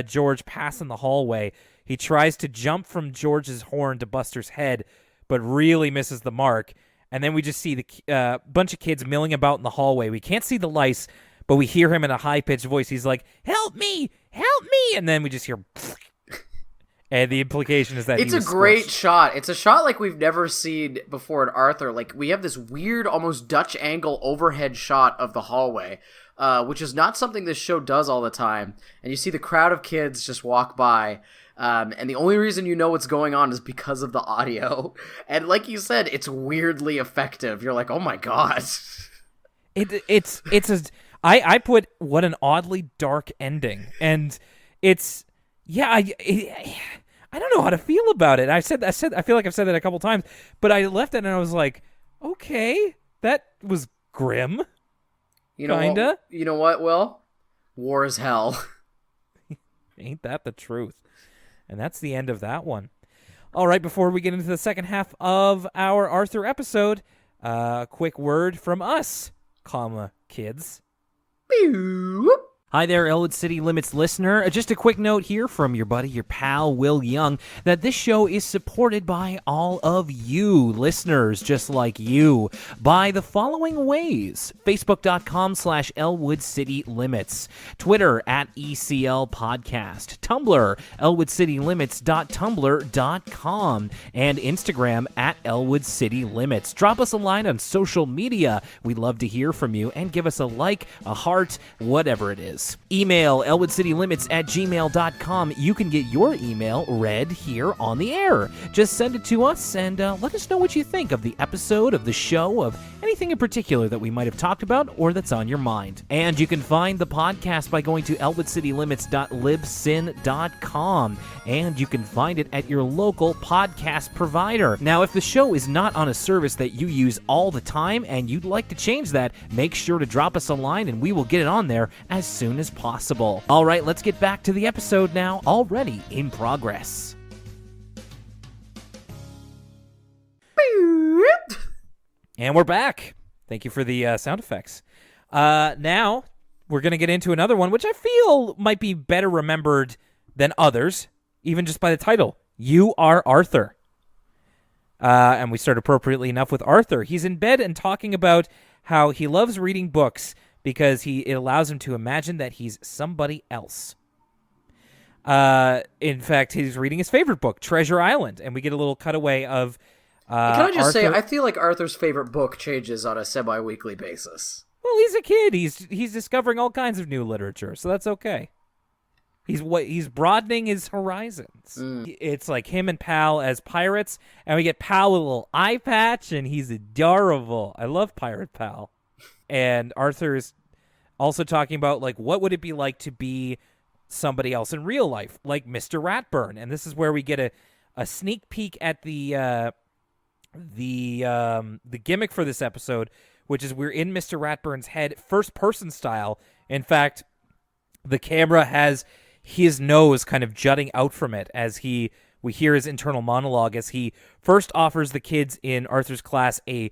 George pass in the hallway, he tries to jump from George's horn to Buster's head, but really misses the mark. And then we just see the bunch of kids milling about in the hallway. We can't see the lice, but we hear him in a high-pitched voice. He's like, "Help me! Help me!" And then we just hear... And the implication is that it's a great shot. It's a shot like we've never seen before in Arthur. Like, we have this weird, almost Dutch angle overhead shot of the hallway, which is not something this show does all the time. And you see the crowd of kids just walk by. And the only reason you know what's going on is because of the audio. And like you said, it's weirdly effective. You're like, oh my god. I put what an oddly dark ending. And it's, yeah, I don't know how to feel about it. I feel like I've said that a couple times, but I left it and I was like, okay, that was grim. Kinda. You know what, Will? War is hell. Ain't that the truth? And that's the end of that one. All right, before we get into the second half of our Arthur episode, a quick word from us, kids. Hi there, Elwood City Limits listener. Just a quick note here from your buddy, your pal, Will Young, that this show is supported by all of you, listeners just like you, by the following ways. Facebook.com/Elwood City Limits, Twitter @ECL Podcast, Tumblr, ElwoodCityLimits.tumblr.com, and Instagram @Elwood City Limits. Drop us a line on social media. We'd love to hear from you, and give us a like, a heart, whatever it is. Email elwoodcitylymits@gmail.com. You can get your email read here on the air. Just send it to us and let us know what you think of the episode, of the show, of anything in particular that we might have talked about or that's on your mind. And you can find the podcast by going to elwoodcitylymits.libsyn.com, and you can find it at your local podcast provider. Now, if the show is not on a service that you use all the time and you'd like to change that, make sure to drop us a line and we will get it on there as soon as possible. All right, let's get back to the episode now, already in progress. And we're back. Thank you for the sound effects. Now we're going to get into another one, which I feel might be better remembered than others, even just by the title. You Are Arthur. And we start appropriately enough with Arthur. He's in bed and talking about how he loves reading books because it allows him to imagine that he's somebody else. In fact, he's reading his favorite book, Treasure Island, and we get a little cutaway of Can I just Arthur. say, I feel like Arthur's favorite book changes on a semi-weekly basis. Well, he's a kid. He's discovering all kinds of new literature, so that's okay. He's broadening his horizons. It's like him and Pal as pirates, and we get Pal with a little eye patch, and he's adorable. I love Pirate Pal. And Arthur is also talking about like what would it be like to be somebody else in real life, like Mr. Ratburn. And this is where we get a sneak peek at the gimmick for this episode, which is we're in Mr. Ratburn's head, first person style. In fact, the camera has his nose kind of jutting out from it as we hear his internal monologue as he first offers the kids in Arthur's class a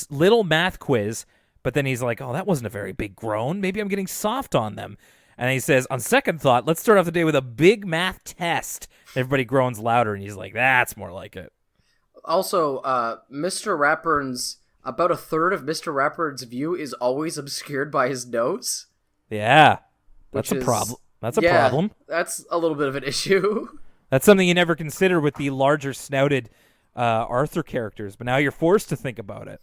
little math quiz, but then he's like, oh, that wasn't a very big groan. Maybe I'm getting soft on them. And he says, on second thought, let's start off the day with a big math test. Everybody groans louder, and he's like, that's more like it. Also, Mr. Ratburn's, about a third of Mr. Ratburn's view is always obscured by his nose. Yeah, that's a problem. That's a problem. That's a little bit of an issue. That's something you never consider with the larger snouted Arthur characters, but now you're forced to think about it.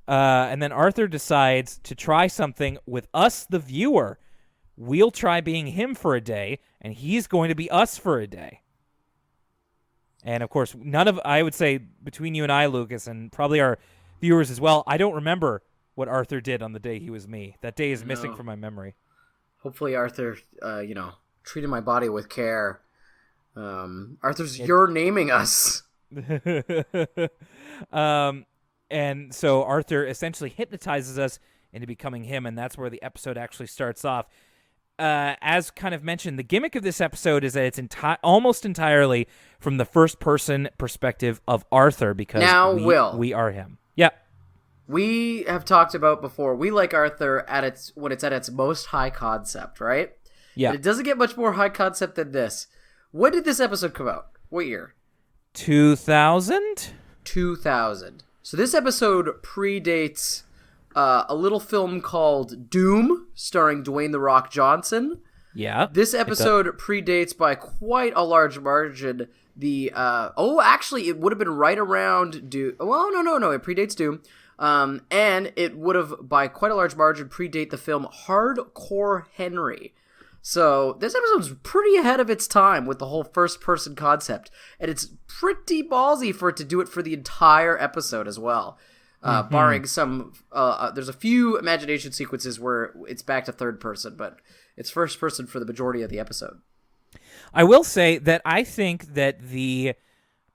And then Arthur decides to try something with us, the viewer. We'll try being him for a day, and he's going to be us for a day. And, of course, I would say, between you and I, Lucas, and probably our viewers as well, I don't remember what Arthur did on the day he was me. That day is missing from my memory. Hopefully Arthur, treated my body with care. You're naming us. And so Arthur essentially hypnotizes us into becoming him, and that's where the episode actually starts off. As kind of mentioned, the gimmick of this episode is that it's almost entirely from the first-person perspective of Arthur because we are him. Yeah. We have talked about before, we like Arthur when it's at its most high concept, right? Yeah. And it doesn't get much more high concept than this. When did this episode come out? What year? 2000? 2000. So this episode predates a little film called Doom, starring Dwayne "The Rock" Johnson. Yeah. This episode predates by quite a large margin actually, it would have been right around Doom. Well, no, it predates Doom. And it would have, by quite a large margin, predate the film Hardcore Henry. So this episode's pretty ahead of its time with the whole first-person concept, and it's pretty ballsy for it to do it for the entire episode as well. Barring some, there's a few imagination sequences where it's back to third person, but it's first person for the majority of the episode. I will say that I think that the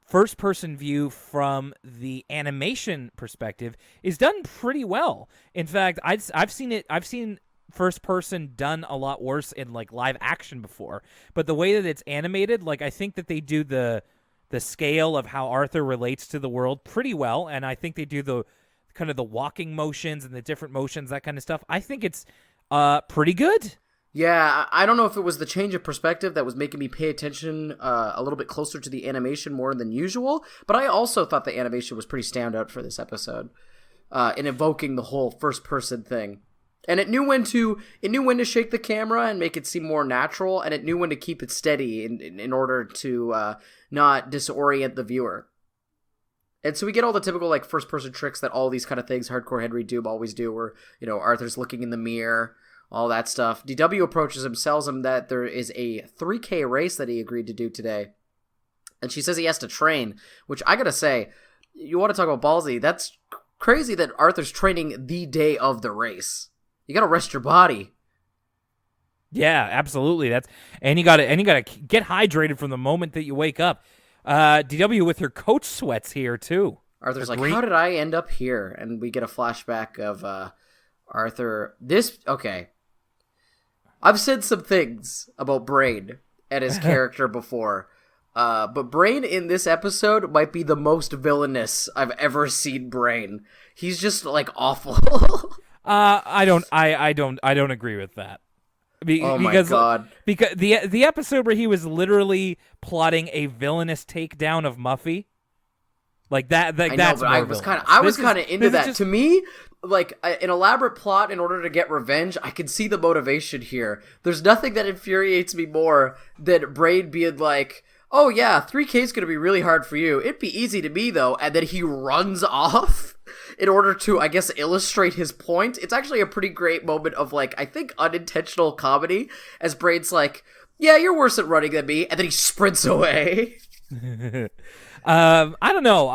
first-person view from the animation perspective is done pretty well. In fact, I've seen first-person done a lot worse in like live action before. But the way that it's animated, like I think that they do the scale of how Arthur relates to the world pretty well, and I think they do the kind of the walking motions and the different motions, that kind of stuff. I think it's pretty good. Yeah, I don't know if it was the change of perspective that was making me pay attention a little bit closer to the animation more than usual, but I also thought the animation was pretty standout for this episode in evoking the whole first-person thing. And it knew when to shake the camera and make it seem more natural, and it knew when to keep it steady in order to not disorient the viewer. And so we get all the typical like first-person tricks that all these kind of things Hardcore Henry Doom always do, where Arthur's looking in the mirror, all that stuff. DW approaches him, tells him that there is a 3K race that he agreed to do today, and she says he has to train. Which I gotta say, you want to talk about ballsy? That's crazy that Arthur's training the day of the race. You gotta rest your body. Yeah, absolutely. And you gotta get hydrated from the moment that you wake up. DW with her coach sweats here too. Arthur's like, how did I end up here? And we get a flashback of Arthur. Okay. I've said some things about Brain and his character before. But Brain in this episode might be the most villainous I've ever seen Brain. He's just like awful. I don't agree with that. Oh my Because god! the episode where he was literally plotting a villainous takedown of Muffy, like that. Like, I know, that's but more I was villainous. kind of into that. Just, To me, like an elaborate plot in order to get revenge. I can see the motivation here. There's nothing that infuriates me more than Brain being like, "Oh yeah, 3K is gonna be really hard for you. It'd be easy to me though," and then he runs off in order to, I guess, illustrate his point. It's actually a pretty great moment of, like, I think unintentional comedy, as Brain's like, "Yeah, you're worse at running than me," and then he sprints away. I don't know.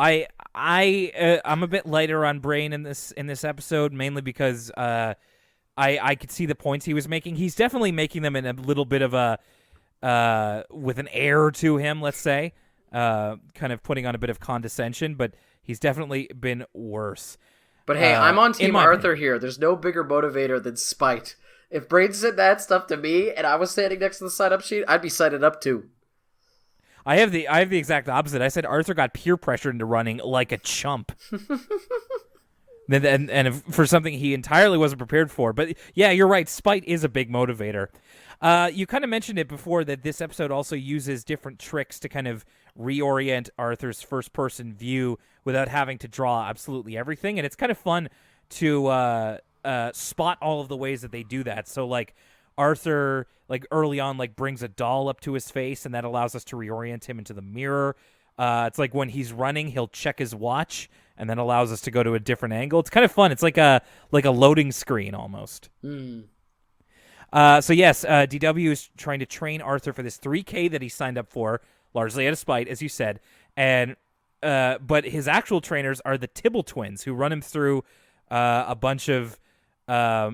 I'm a bit lighter on Brain in this episode, mainly because I could see the points he was making. He's definitely making them in a little bit of a with an air to him, let's say, kind of putting on a bit of condescension, but he's definitely been worse. But hey, I'm on Team Arthur here. There's no bigger motivator than spite. If Brain said that stuff to me and I was standing next to the sign-up sheet, I'd be signing up too. I have the exact opposite. I said Arthur got peer pressured into running like a chump. and for something he entirely wasn't prepared for. But yeah, you're right. Spite is a big motivator. You kind of mentioned it before that this episode also uses different tricks to kind of reorient Arthur's first-person view without having to draw absolutely everything. And it's kind of fun to spot all of the ways that they do that. So, like, Arthur, like, early on, like, brings a doll up to his face, and that allows us to reorient him into the mirror. It's like when he's running, he'll check his watch, and then allows us to go to a different angle. It's kind of fun. It's like a loading screen almost. So yes, DW is trying to train Arthur for this 3K that he signed up for, largely out of spite, as you said. And but his actual trainers are the Tibble twins, who run him through a bunch of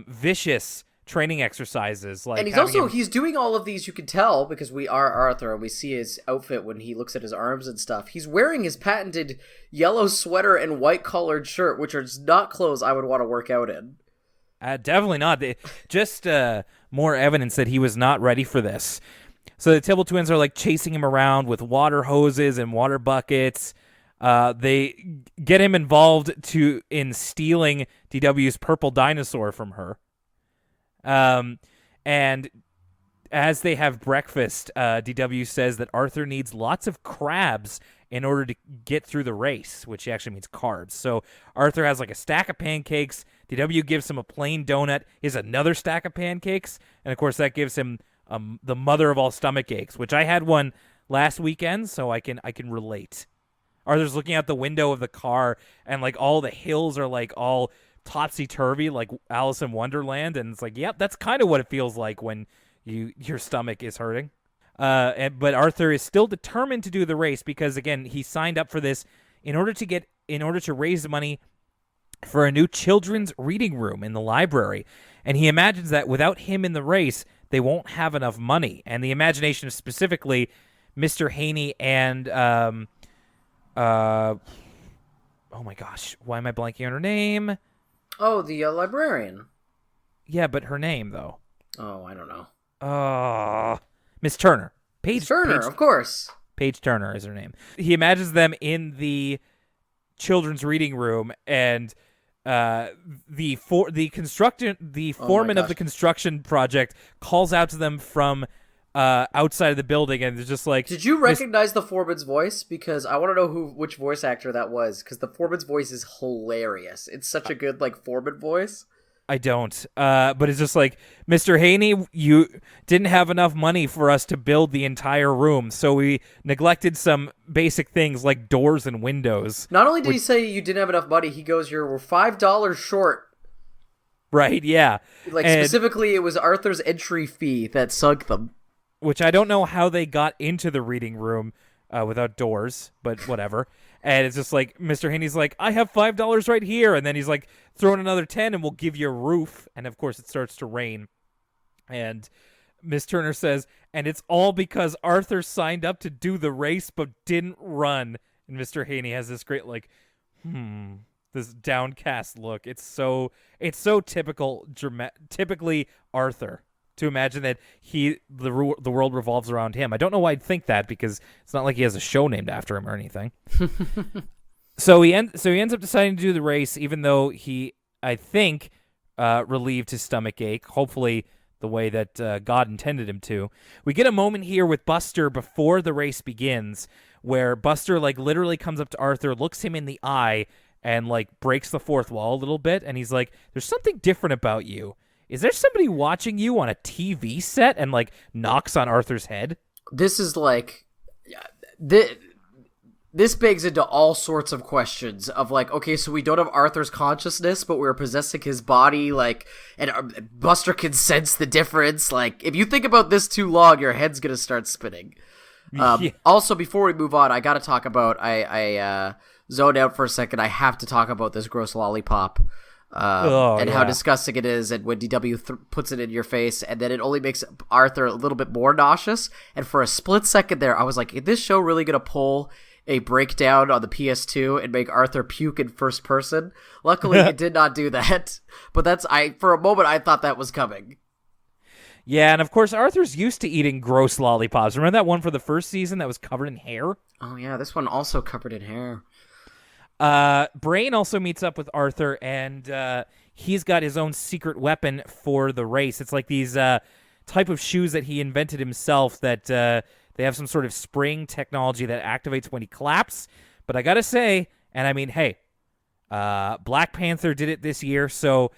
vicious training exercises. Like, and he's doing all of these, you can tell, because we are Arthur and we see his outfit when he looks at his arms and stuff. He's wearing his patented yellow sweater and white collared shirt, which are not clothes I would want to work out in. Definitely not. Just more evidence that he was not ready for this. So the Tibble twins are like chasing him around with water hoses and water buckets. They get him involved in stealing DW's purple dinosaur from her. And as they have breakfast, DW says that Arthur needs lots of crabs in order to get through the race, which actually means carbs. So Arthur has like a stack of pancakes. DW gives him a plain donut. He has another stack of pancakes. And of course that gives him the mother of all stomach aches, which I had one last weekend, so I can relate. Arthur's looking out the window of the car, and like all the hills are like all topsy-turvy, like Alice in Wonderland, and it's like, yep, that's kind of what it feels like when your stomach is hurting. But Arthur is still determined to do the race because, again, he signed up for this in order to raise money for a new children's reading room in the library. And he imagines that without him in the race, they won't have enough money. And the imagination is specifically Mr. Haney and oh my gosh, why am I blanking on her name? Oh, the librarian. Yeah, but her name, though. Oh, I don't know. Miss Turner. Paige Turner, of course. Paige Turner is her name. He imagines them in the children's reading room, and the foreman of the construction project calls out to them from outside of the building, and they're just like, did you recognize the foreman's voice? Because I want to know which voice actor that was, because the foreman's voice is hilarious. It's such a good like foreman voice. I don't, but it's just like, Mr. Haney, you didn't have enough money for us to build the entire room, so we neglected some basic things like doors and windows. Not only did he say you didn't have enough money, he goes, we're $5 short. Right, yeah. Like, specifically, it was Arthur's entry fee that sunk them. Which I don't know how they got into the reading room without doors, but whatever. And it's just like, Mr. Haney's like, I have $5 right here. And then he's like, throw in another 10 and we'll give you a roof. And of course it starts to rain. And Miss Turner says, and it's all because Arthur signed up to do the race but didn't run. And Mr. Haney has this great like, this downcast look. It's so typically Arthur. to imagine that the world revolves around him. I don't know why I'd think that, because it's not like he has a show named after him or anything. So he ends up deciding to do the race, even though he, I think, relieved his stomach ache. Hopefully, the way that God intended him to. We get a moment here with Buster before the race begins, where Buster like literally comes up to Arthur, looks him in the eye, and like breaks the fourth wall a little bit, and he's like, "There's something different about you. Is there somebody watching you on a TV set?" And like knocks on Arthur's head. This is like, this begs into all sorts of questions of like, okay, so we don't have Arthur's consciousness, but we're possessing his body, like, and Buster can sense the difference. Like, if you think about this too long, your head's gonna start spinning. Yeah. Also, before we move on, I gotta talk about, I zoned out for a second. I have to talk about this gross lollipop. And how disgusting it is, and when DW puts it in your face, and then it only makes Arthur a little bit more nauseous. And for a split second there, I was like, is this show really gonna pull a breakdown on the PS2 and make Arthur puke in first person? Luckily, it did not do that. But for a moment, I thought that was coming. Yeah, and of course, Arthur's used to eating gross lollipops. Remember that one for the first season that was covered in hair? Oh yeah, this one also covered in hair. Brain also meets up with Arthur, and he's got his own secret weapon for the race. It's like these type of shoes that he invented himself that they have some sort of spring technology that activates when he claps. But I gotta say, and I mean, hey, Black Panther did it this year, so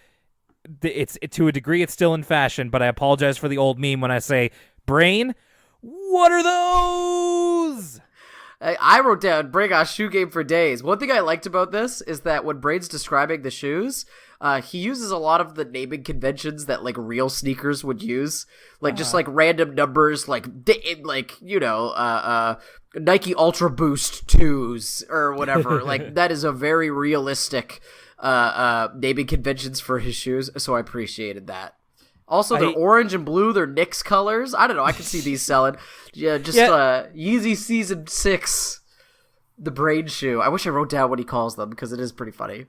it's to a degree it's still in fashion, but I apologize for the old meme when I say, Brain, what are those? I wrote down, bring a shoe game for days. One thing I liked about this is that when Brain's describing the shoes, he uses a lot of the naming conventions that like real sneakers would use, like just like random numbers, like Nike Ultra Boost 2s or whatever. Like that is a very realistic naming conventions for his shoes, so I appreciated that. Also, they're orange and blue. They're Knicks colors. I don't know. I can see these selling. Yeah, Yeezy Season 6, the Brain shoe. I wish I wrote down what he calls them because it is pretty funny.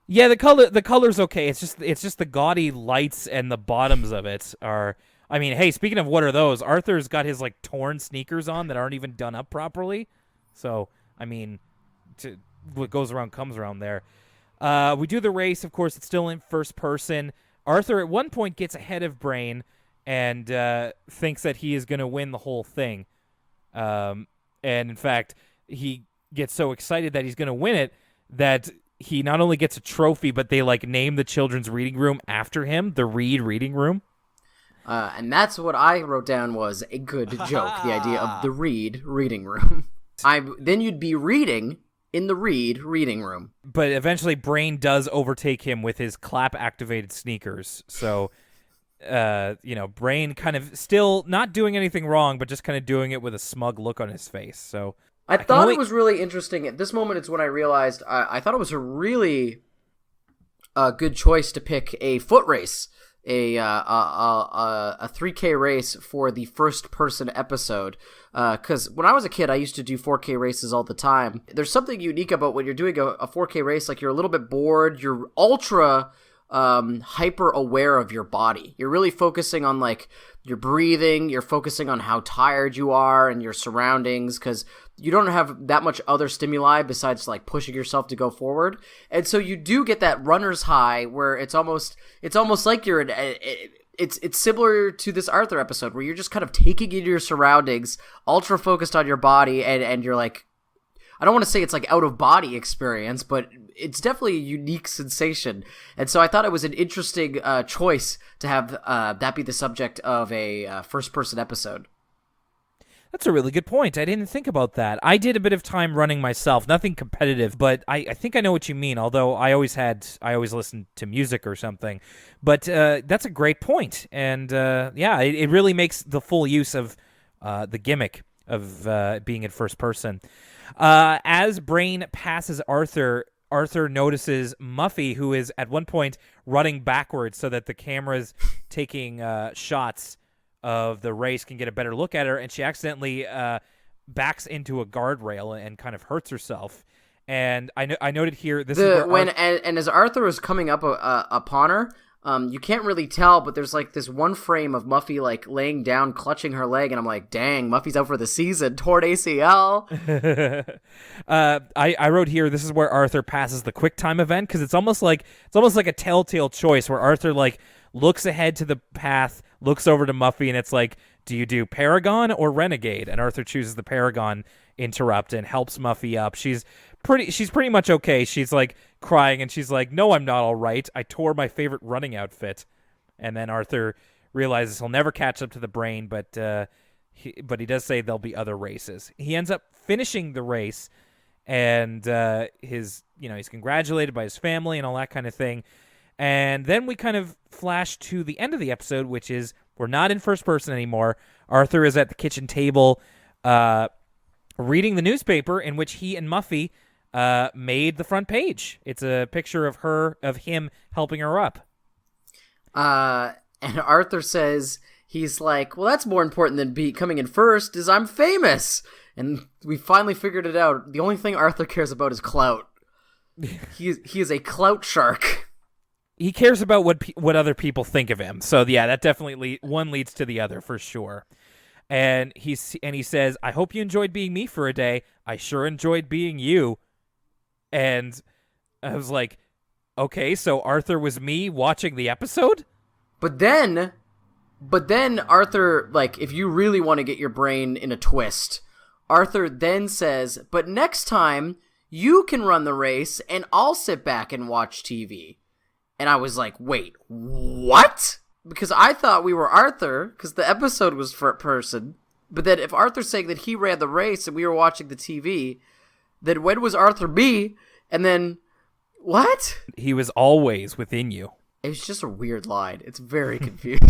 Yeah, the color's okay. It's just the gaudy lights and the bottoms of it are. I mean, hey, speaking of what are those? Arthur's got his like torn sneakers on that aren't even done up properly. So, I mean, what goes around comes around there. We do the race. Of course, it's still in first person. Arthur at one point gets ahead of Brain and thinks that he is going to win the whole thing. And in fact, he gets so excited that he's going to win it that he not only gets a trophy, but they like name the children's reading room after him, the Reed Reading Room. And that's what I wrote down was a good joke, the idea of the Reed Reading Room. Then you'd be reading in the Reed Reading Room. But eventually Brain does overtake him with his clap-activated sneakers. So, Brain kind of still not doing anything wrong, but just kind of doing it with a smug look on his face. So I thought it was really interesting. At this moment, it's when I realized I thought it was a really good choice to pick a foot race, a 3K race for the first person episode. Because when I was a kid, I used to do 4K races all the time. There's something unique about when you're doing a 4K race, like you're a little bit bored, you're ultra hyper aware of your body. You're really focusing on like your breathing, you're focusing on how tired you are and your surroundings, because you don't have that much other stimuli besides like pushing yourself to go forward. And so you do get that runner's high where it's almost like you're in it's similar to this Arthur episode where you're just kind of taking in your surroundings, ultra focused on your body, and you're like, I don't want to say it's like out of body experience, but it's definitely a unique sensation. And so I thought it was an interesting choice to have that be the subject of a first person episode. That's a really good point. I didn't think about that. I did a bit of time running myself, nothing competitive, but I think I know what you mean, although I always listened to music or something. But that's a great point. And it really makes the full use of the gimmick of being in first person. As Brain passes Arthur notices Muffy, who is at one point running backwards so that the cameras taking shots of the race can get a better look at her, and she accidentally backs into a guardrail and kind of hurts herself. And I noted here this is where as Arthur was coming up upon her, you can't really tell, but there's like this one frame of Muffy like laying down, clutching her leg, and I'm like, dang, Muffy's out for the season, torn ACL. I wrote here, this is where Arthur passes the quick time event, because it's almost like a telltale choice where Arthur like looks ahead to the path, looks over to Muffy, and it's like, do you do Paragon or Renegade? And Arthur chooses the Paragon interrupt and helps Muffy up. She's pretty much okay. She's like crying and she's like, no, I'm not all right. I tore my favorite running outfit. And then Arthur realizes he'll never catch up to the brain, but he does say there'll be other races. He ends up finishing the race, and he's congratulated by his family and all that kind of thing. And then we kind of flash to the end of the episode, which is we're not in first person anymore. Arthur is at the kitchen table reading the newspaper, in which he and Muffy made the front page. It's a picture of him helping her up. And Arthur says, he's like, well, that's more important than coming in first, is I'm famous. And we finally figured it out. The only thing Arthur cares about is clout. He is a clout shark. He cares about what other people think of him. So yeah, that definitely one leads to the other for sure. And he says, I hope you enjoyed being me for a day. I sure enjoyed being you. And I was like, okay, so Arthur was me watching the episode? But then Arthur, like, if you really want to get your brain in a twist, Arthur then says, but next time you can run the race and I'll sit back and watch TV. And I was like, wait, what? Because I thought we were Arthur, because the episode was for a person. But then if Arthur's saying that he ran the race and we were watching the TV, then when was Arthur me? And then, what? He was always within you. It's just a weird line. It's very confusing.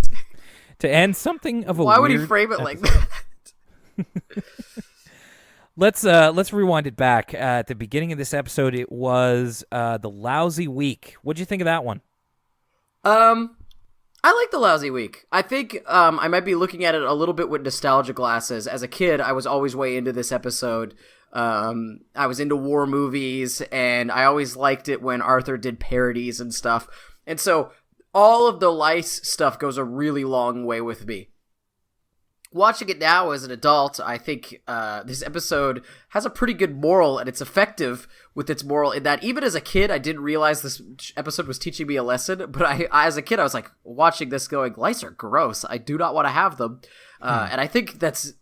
To end something of a Why weird would he frame it episode. like that? Let's rewind it back. At the beginning of this episode, it was the Lousy Week. What'd you think of that one? I like the Lousy Week. I think I might be looking at it a little bit with nostalgia glasses. As a kid, I was always way into this episode. I was into war movies, and I always liked it when Arthur did parodies and stuff. And so all of the lice stuff goes a really long way with me. Watching it now as an adult, I think this episode has a pretty good moral, and it's effective with its moral in that even as a kid, I didn't realize this episode was teaching me a lesson, but I as a kid, I was like watching this going, lice are gross. I do not want to have them. And I think that's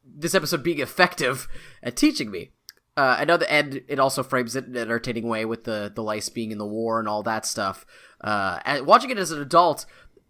this episode being effective at teaching me. And it also frames it in an entertaining way with the lice being in the war and all that stuff. And watching it as an adult,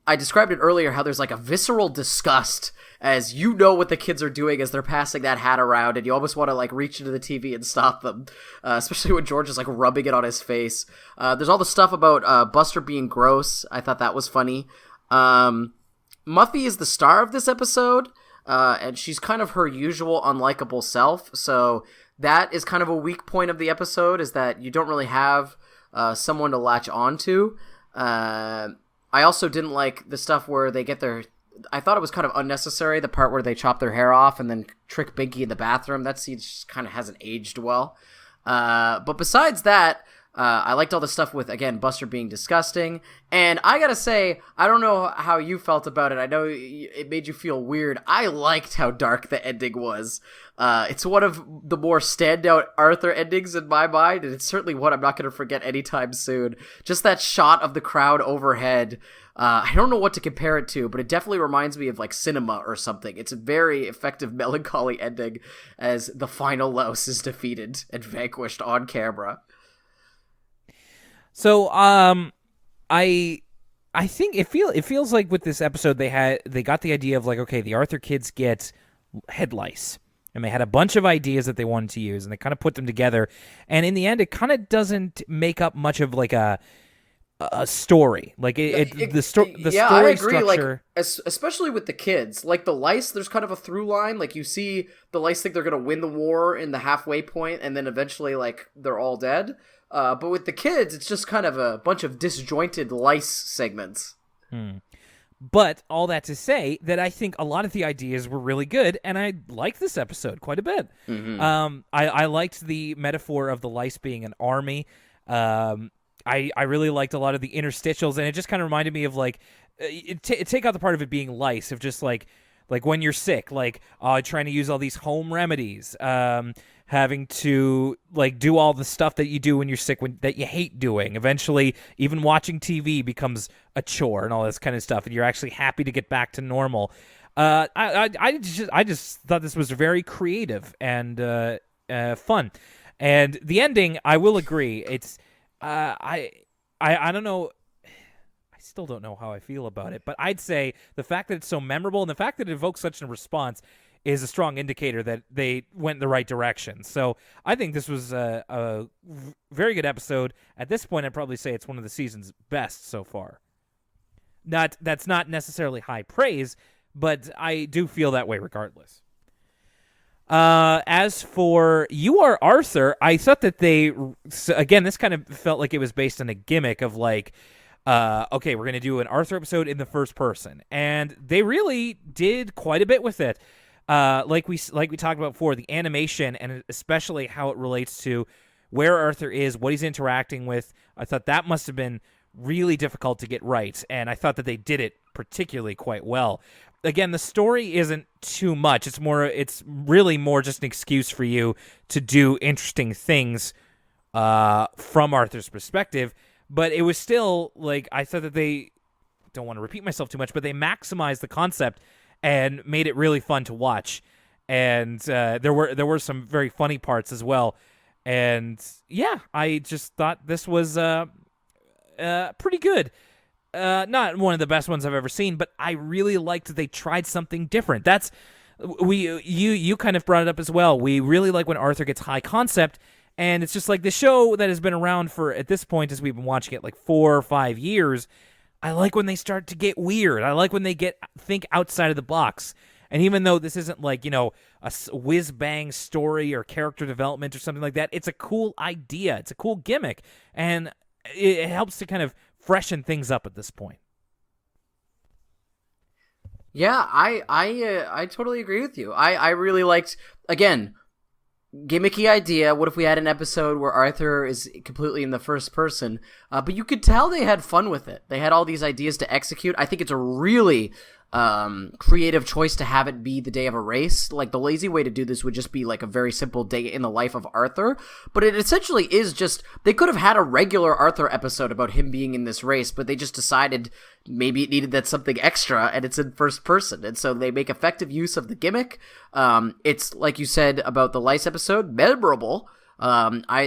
I described it earlier how there's like a visceral disgust as you know what the kids are doing as they're passing that hat around, and you almost want to like reach into the TV and stop them, especially when George is like rubbing it on his face. There's all the stuff about Buster being gross. I thought that was funny. Muffy is the star of this episode, and she's kind of her usual unlikable self, so that is kind of a weak point of the episode, is that you don't really have someone to latch onto. I also didn't like the stuff where they get their... I thought it was kind of unnecessary, the part where they chop their hair off and then trick Binky in the bathroom. That scene just kind of hasn't aged well. But besides that, I liked all the stuff with, again, Buster being disgusting. And I gotta say, I don't know how you felt about it. I know it made you feel weird. I liked how dark the ending was. It's one of the more standout Arthur endings in my mind, and it's certainly one I'm not going to forget anytime soon. Just that shot of the crowd overhead. I don't know what to compare it to, but it definitely reminds me of like cinema or something. It's a very effective melancholy ending as the final Louse is defeated and vanquished on camera. So, I think it feels like with this episode they got the idea of like, okay, the Arthur kids get head lice, and they had a bunch of ideas that they wanted to use, and they kind of put them together, and in the end, it kind of doesn't make up much of like a story. Like the story I agree. structure, like especially with the kids, like the lice, there's kind of a through line. Like you see the lice think they're gonna win the war in the halfway point, and then eventually like they're all dead. But with the kids, it's just kind of a bunch of disjointed lice segments. But all that to say that I think a lot of the ideas were really good, and I liked this episode quite a bit. I liked the metaphor of the lice being an army. I really liked a lot of the interstitials, and it just kind of reminded me of like take out the part of it being lice, of just like when you're sick, like trying to use all these home remedies, having to like do all the stuff that you do when you're sick, that you hate doing. Eventually, even watching TV becomes a chore and all this kind of stuff, and you're actually happy to get back to normal. I just thought this was very creative and fun, and the ending, I will agree, it's I don't know. I still don't know how I feel about it, but I'd say the fact that it's so memorable and the fact that it evokes such a response is a strong indicator that they went in the right direction. So I think this was a very good episode. At this point, I'd probably say it's one of the season's best so far. That's not necessarily high praise, but I do feel that way regardless. As for You Are Arthur, I thought that again, this kind of felt like it was based on a gimmick of like, okay, we're going to do an Arthur episode in the first person. And they really did quite a bit with it. Like we talked about before, the animation and especially how it relates to where Arthur is, what he's interacting with. I thought that must have been really difficult to get right. And I thought that they did it particularly quite well. Again, the story isn't too much. It's really more just an excuse for you to do interesting things from Arthur's perspective. But it was still like, I thought that they, don't want to repeat myself too much, but they maximized the concept and made it really fun to watch. And there were some very funny parts as well. And yeah, I just thought this was pretty good. Not one of the best ones I've ever seen, but I really liked that they tried something different. You kind of brought it up as well. We really like when Arthur gets high concept, and it's just like the show that has been around for, at this point, as we've been watching it, like 4 or 5 years. I like when they start to get weird. I like when they think outside of the box. And even though this isn't like, a whiz-bang story or character development or something like that, it's a cool idea. It's a cool gimmick. And it helps to kind of freshen things up at this point. Yeah, I totally agree with you. I really liked, again, gimmicky idea. What if we had an episode where Arthur is completely in the first person? But you could tell they had fun with it. They had all these ideas to execute. I think it's a really creative choice to have it be the day of a race. Like, the lazy way to do this would just be like a very simple day in the life of Arthur, but it essentially is just, they could have had a regular Arthur episode about him being in this race, but they just decided maybe it needed that something extra, and it's in first person, and so they make effective use of the gimmick. It's like you said about the lice episode, memorable.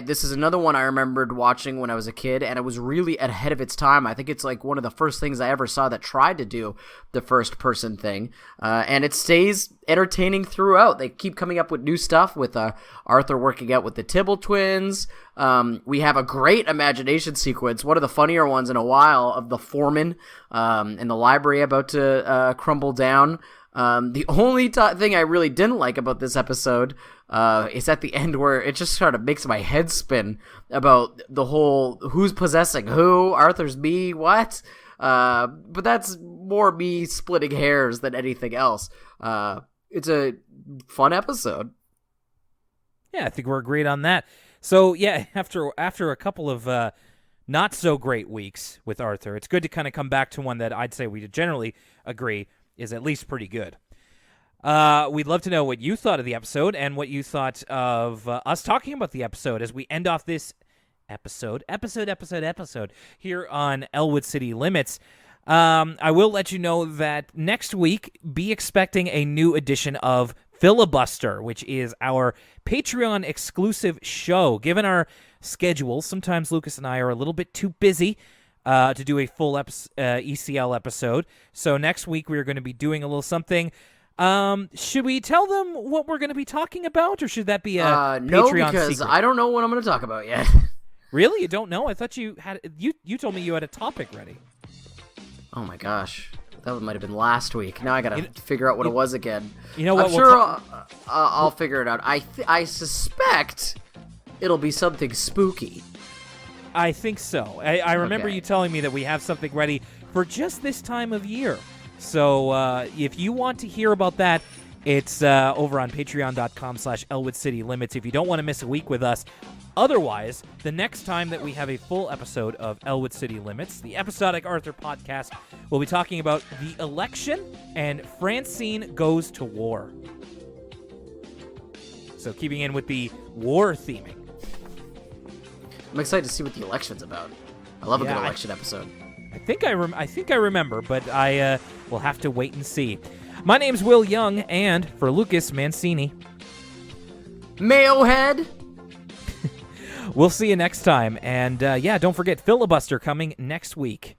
This is another one I remembered watching when I was a kid, and it was really ahead of its time. I think it's like one of the first things I ever saw that tried to do the first person thing, and it stays entertaining throughout. They keep coming up with new stuff with Arthur working out with the Tibble twins. We have a great imagination sequence, one of the funnier ones in a while, of the foreman in the library about to crumble down. The only thing I really didn't like about this episode is at the end, where it just sort of makes my head spin about the whole who's possessing who, Arthur's me, what? But that's more me splitting hairs than anything else. It's a fun episode. Yeah, I think we're agreed on that. So yeah, after a couple of not so great weeks with Arthur, it's good to kind of come back to one that I'd say we generally agree is at least pretty good. We'd love to know what you thought of the episode and what you thought of us talking about the episode as we end off this episode here on Elwood City Limits. I will let you know that next week, be expecting a new edition of Filibuster, which is our Patreon exclusive show. Given our schedules, sometimes Lucas and I are a little bit too busy to do a full ECL episode. So next week we're going to be doing a little something. Should we tell them what we're going to be talking about, or should that be a Patreon no, because secret? I don't know what I'm going to talk about yet. Really? You don't know? I thought you had. You told me you had a topic ready. Oh my gosh, that might have been last week. Now I got to figure out what it was again. You know what? I'm sure I'll figure it out. I suspect it'll be something spooky. I think so. I remember Okay. you telling me that we have something ready for just this time of year. So if you want to hear about that, It's over on patreon.com/Elwood City Limits if you don't want to miss a week with us. Otherwise, the next time that we have a full episode of Elwood City Limits, the episodic Arthur podcast, we'll be talking about the election and Francine goes to war. So keeping in with the war theming. I'm excited to see what the election's about. I love a good election episode. I think I remember, but I will have to wait and see. My name's Will Young, and for Lucas Mancini, Mayohead. We'll see you next time. And don't forget, Filibuster coming next week.